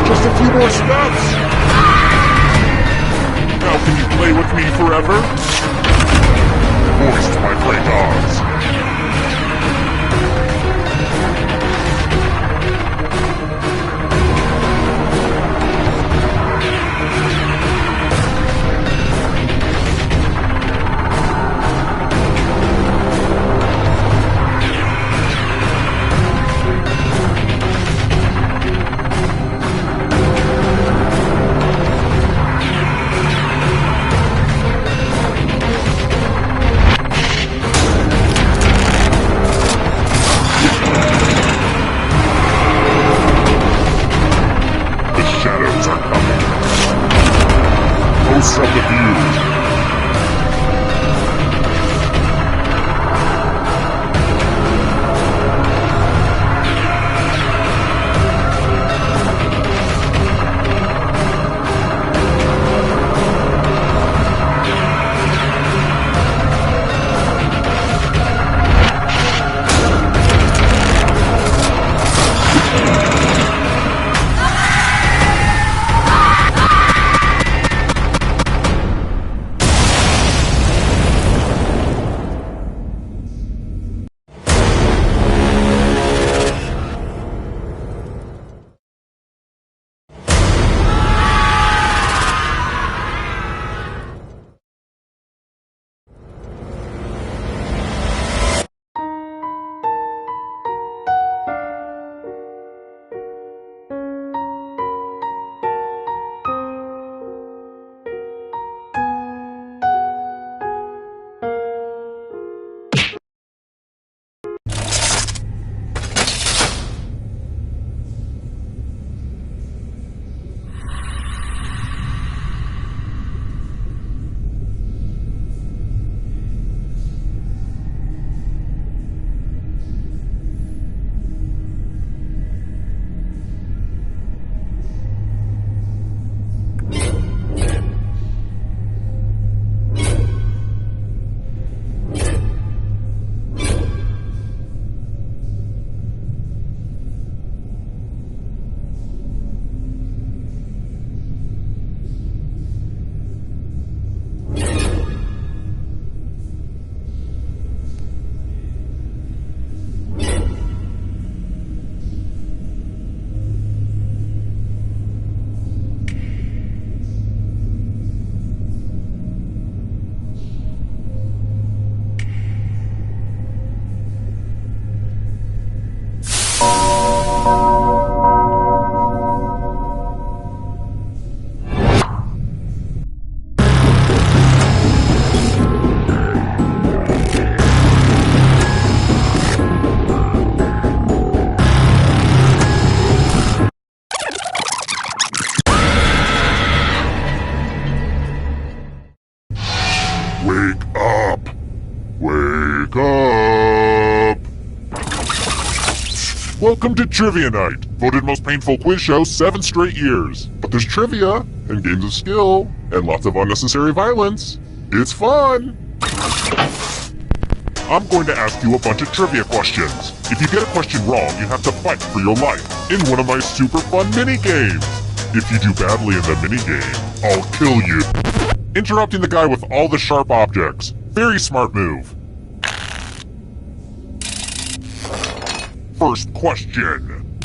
Just a few more steps! Now can you play with me forever? Voiced by Play Gods. Close up the view. Welcome to Trivia Night, voted most painful quiz show 7 straight years. But there's trivia, and games of skill, and lots of unnecessary violence. It's fun! I'm going to ask you a bunch of trivia questions. If you get a question wrong, you have to fight for your life in one of my super fun mini-games. If you do badly in the mini-game, I'll kill you. Interrupting the guy with all the sharp objects. Very smart move. First question.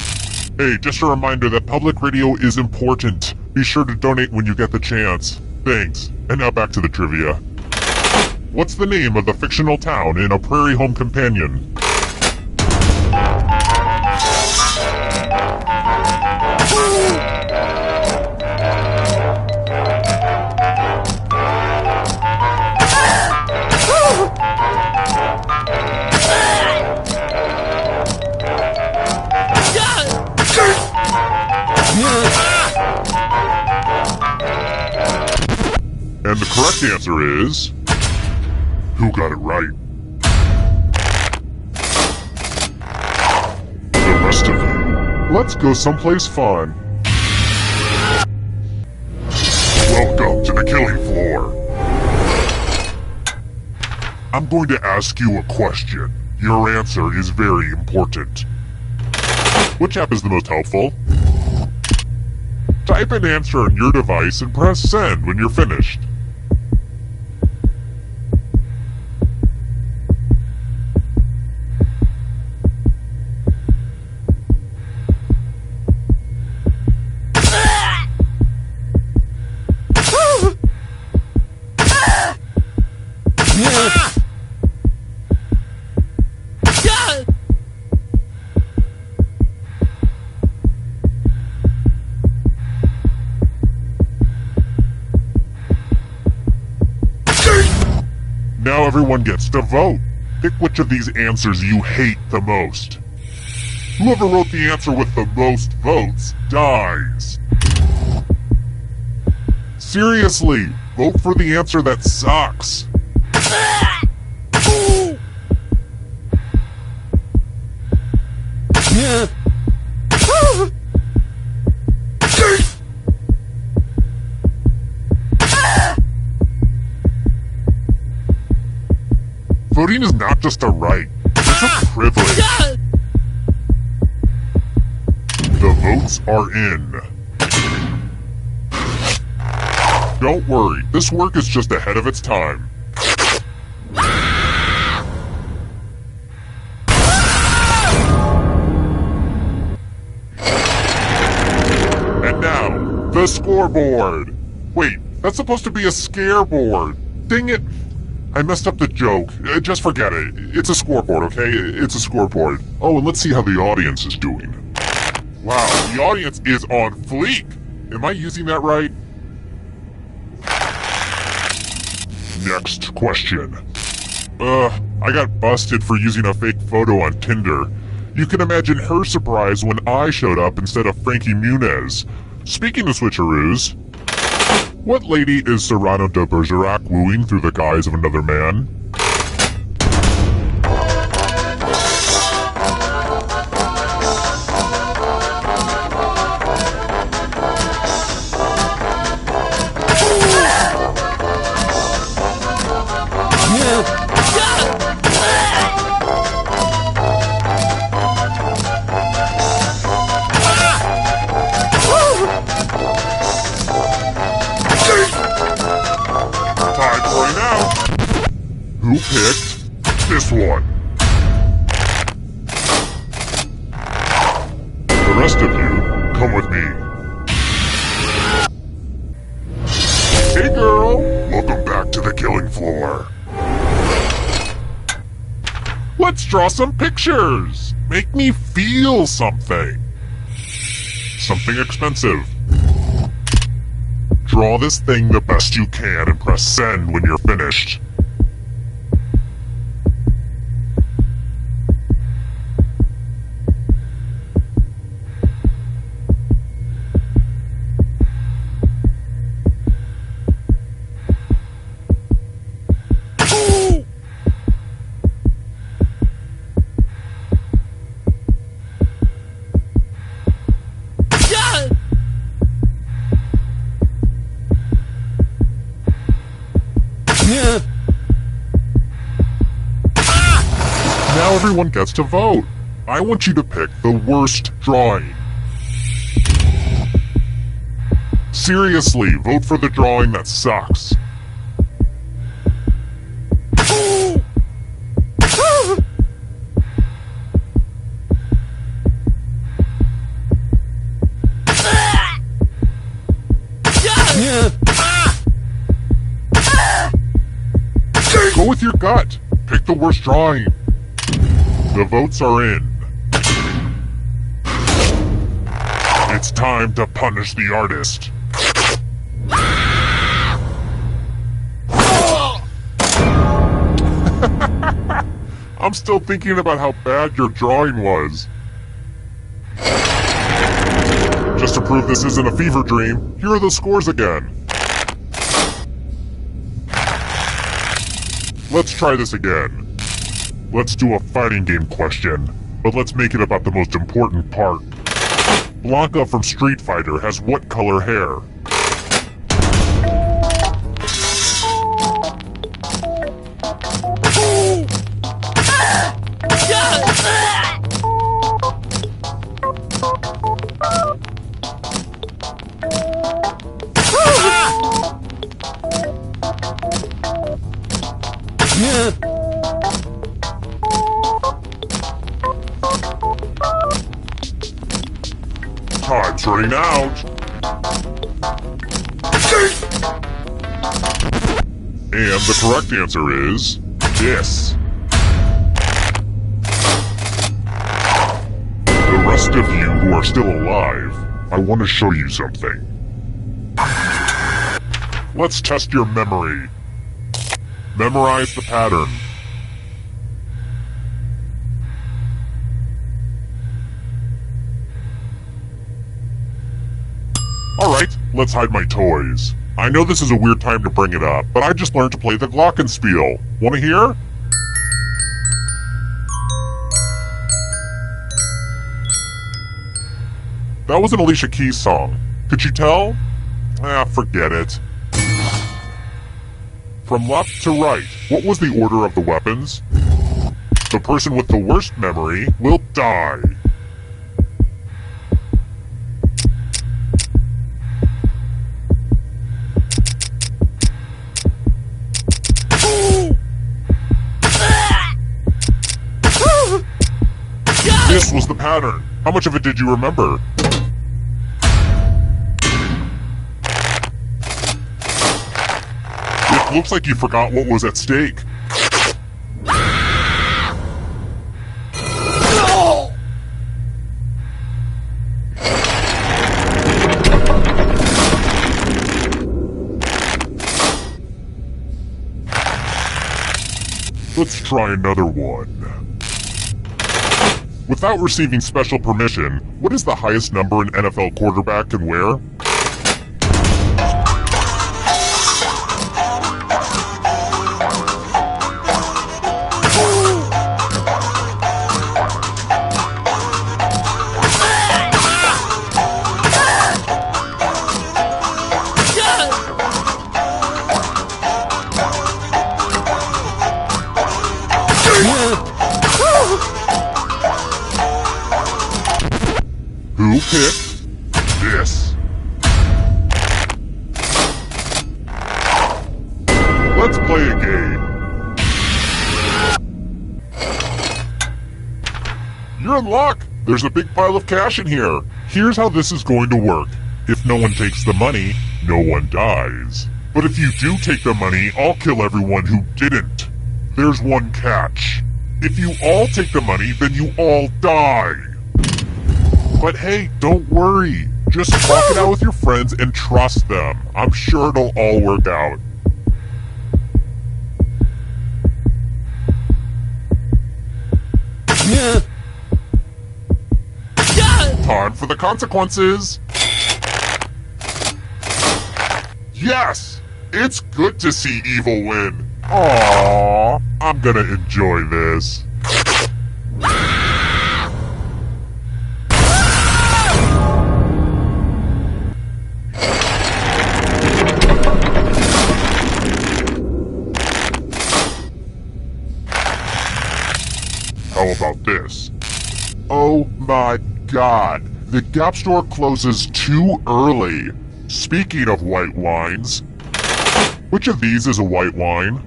Hey, just a reminder that public radio is important. Be sure to donate when you get the chance. Thanks. And now back to the trivia. What's the name of the fictional town in A Prairie Home Companion? And the correct answer is... Who got it right? The rest of you, let's go someplace fun. Welcome to the killing floor. I'm going to ask you a question. Your answer is very important. Which app is the most helpful? Type an answer on your device and press send when you're finished. Now everyone gets to vote. Pick which of these answers you hate the most. Whoever wrote the answer with the most votes dies. Seriously, vote for the answer that sucks. Voting is not just a right, it's a privilege. The votes are in. Don't worry, this work is just ahead of its time. And now, the scoreboard. Wait, that's supposed to be a scare board. Dang it. I messed up the joke. Just forget it. It's a scoreboard, okay? It's a scoreboard. Oh, and let's see how the audience is doing. Wow, the audience is on fleek. Am I using that right? Next question. I got busted for using a fake photo on Tinder. You can imagine her surprise when I showed up instead of Frankie Muniz. Speaking of switcheroos, what lady is Cyrano de Bergerac wooing through the guise of another man? Who picked this one? The rest of you, come with me. Hey girl, welcome back to the killing floor. Let's draw some pictures. Make me feel something. Something expensive. Draw this thing the best you can and press send when you're finished. everyone gets to vote. I want you to pick the worst drawing. Seriously, vote for the drawing that sucks. Go with your gut. Pick the worst drawing. The votes are in. It's time to punish the artist. I'm still thinking about how bad your drawing was. Just to prove this isn't a fever dream, here are the scores again. Let's try this again. Let's do a fighting game question, but let's make it about the most important part. Blanca from Street Fighter has what color hair? Time's running out. And the correct answer is this. The rest of you who are still alive, I want to show you something. Let's test your memory. Memorize the pattern. Alright, let's hide my toys. I know this is a weird time to bring it up, but I just learned to play the glockenspiel. Wanna hear? That was an Alicia Keys song. Could you tell? Forget it. From left to right, what was the order of the weapons? The person with the worst memory will die. This was the pattern. How much of it did you remember? It looks like you forgot what was at stake. Let's try another one. Without receiving special permission, what is the highest number an NFL quarterback can wear? Who picked this? Let's play a game. You're in luck. There's a big pile of cash in here. Here's how this is going to work. If no one takes the money, no one dies. But if you do take the money, I'll kill everyone who didn't. There's one catch. If you all take the money, then you all die. But hey, don't worry. Just talk it out with your friends and trust them. I'm sure it'll all work out. Time for the consequences. Yes! It's good to see evil win. Aww, I'm gonna enjoy this. How about this. Oh my god, the Gap store closes too early. Speaking of white wines, which of these is a white wine?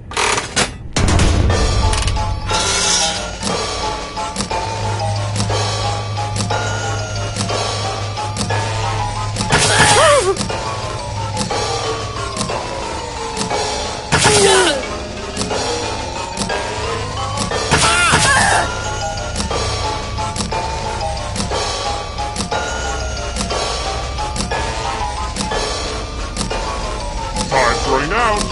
Time's running out.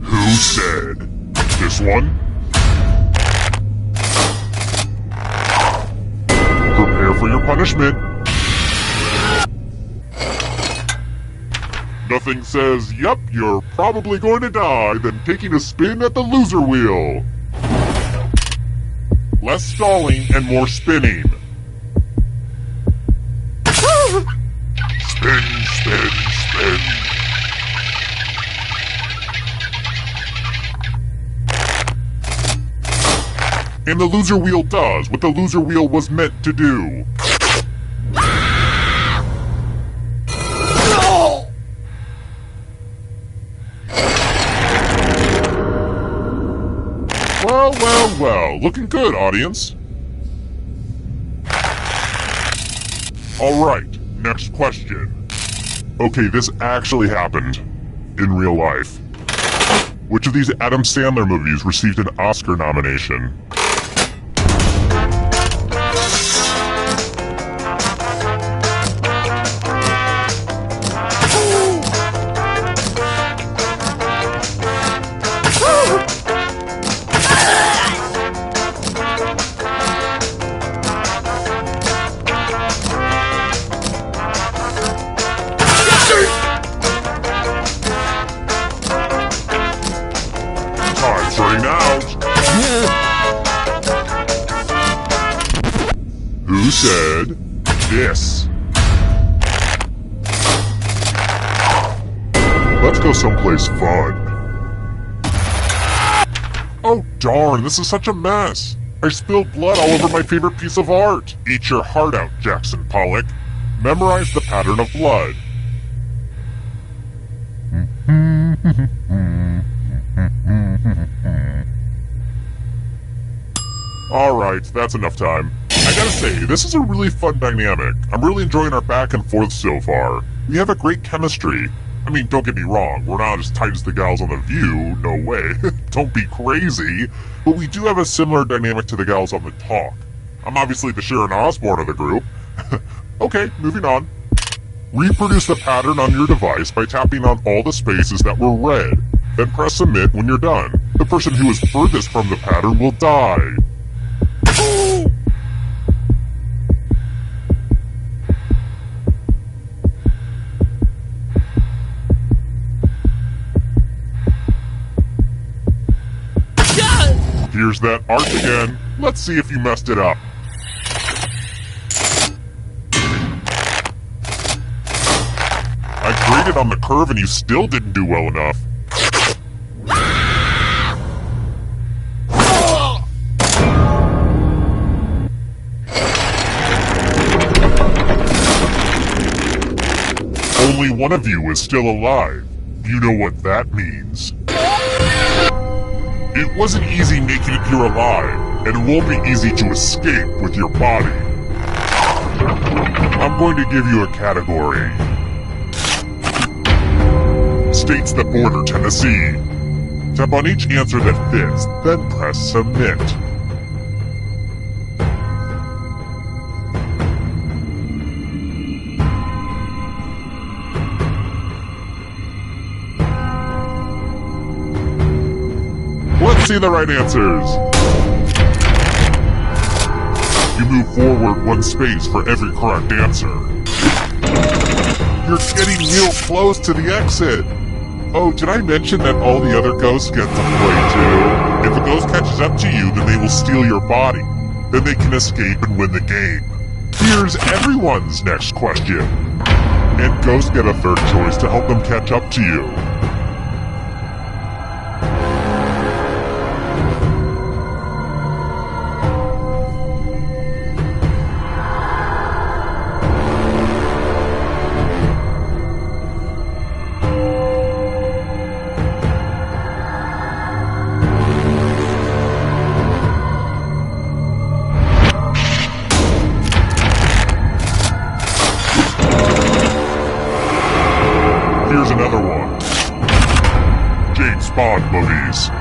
Who said? This one? Prepare for your punishment. Nothing says, yep, you're probably going to die, than taking a spin at the loser wheel. Less stalling and more spinning. Spin, spin, spin. And the loser wheel does what the loser wheel was meant to do. Well, well, well. Looking good, audience. Alright, next question. Okay, this actually happened in real life. Which of these Adam Sandler movies received an Oscar nomination? Time's running out. Who said this? Let's go someplace fun. Oh darn, this is such a mess. I spilled blood all over my favorite piece of art. Eat your heart out, Jackson Pollock. Memorize the pattern of blood. Alright, that's enough time. I gotta say, this is a really fun dynamic. I'm really enjoying our back and forth so far. We have a great chemistry. I mean, don't get me wrong, we're not as tight as the gals on The View, no way. Don't be crazy. But we do have a similar dynamic to the gals on The Talk. I'm obviously the Sharon Osbourne of the group. Okay, moving on. Reproduce the pattern on your device by tapping on all the spaces that were red. Then press submit when you're done. The person who is furthest from the pattern will die. Here's that art again. Let's see if you messed it up. I graded on the curve and you still didn't do well enough. Only one of you is still alive. You know what that means. It wasn't easy making it here alive, and it won't be easy to escape with your body. I'm going to give you a category. States that border Tennessee. Tap on each answer that fits, then press submit. Let's see the right answers. You move forward one space for every correct answer. You're getting real close to the exit. Oh, did I mention that all the other ghosts get to play too? If a ghost catches up to you, then they will steal your body. Then they can escape and win the game. Here's everyone's next question. And ghosts get a third choice to help them catch up to you. Bond movies.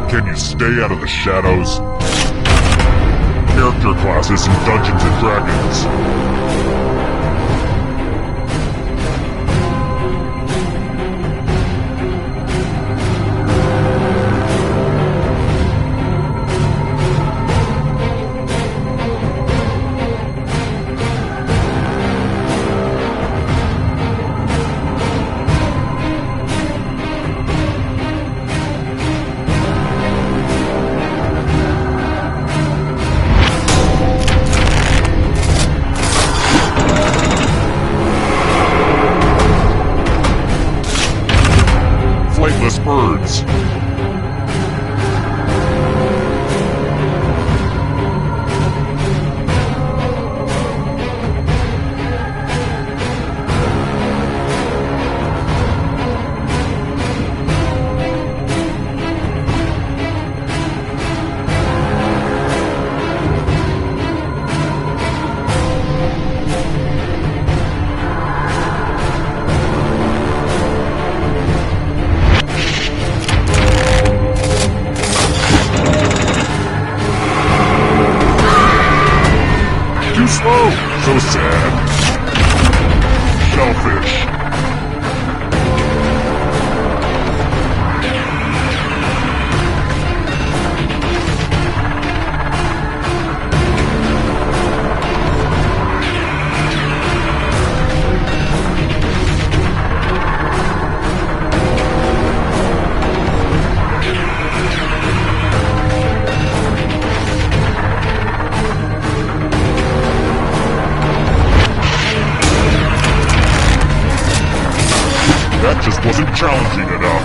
Can you stay out of the shadows? Character classes in Dungeons and Dragons. Flightless birds. Too slow! So sad. Shellfish. That just wasn't challenging enough.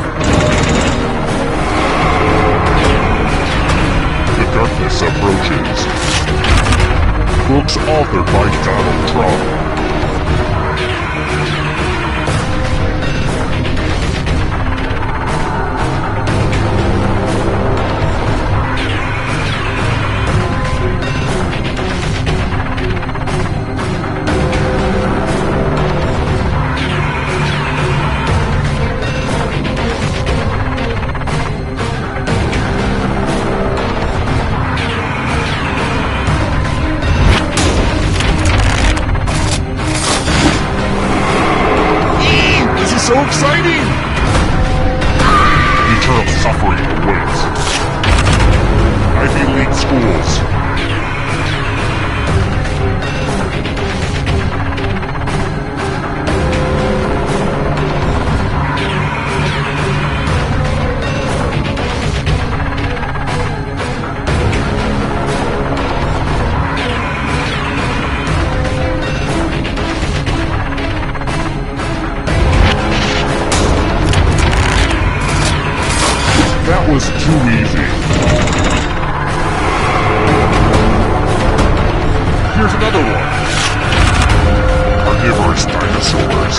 The Darkness Approaches. Books authored by Donald Trump. So exciting! Eternal suffering awaits. Ivy League schools. That was too easy. Here's another one. Carnivorous dinosaurs.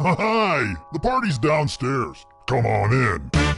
Hi! The party's downstairs. Come on in.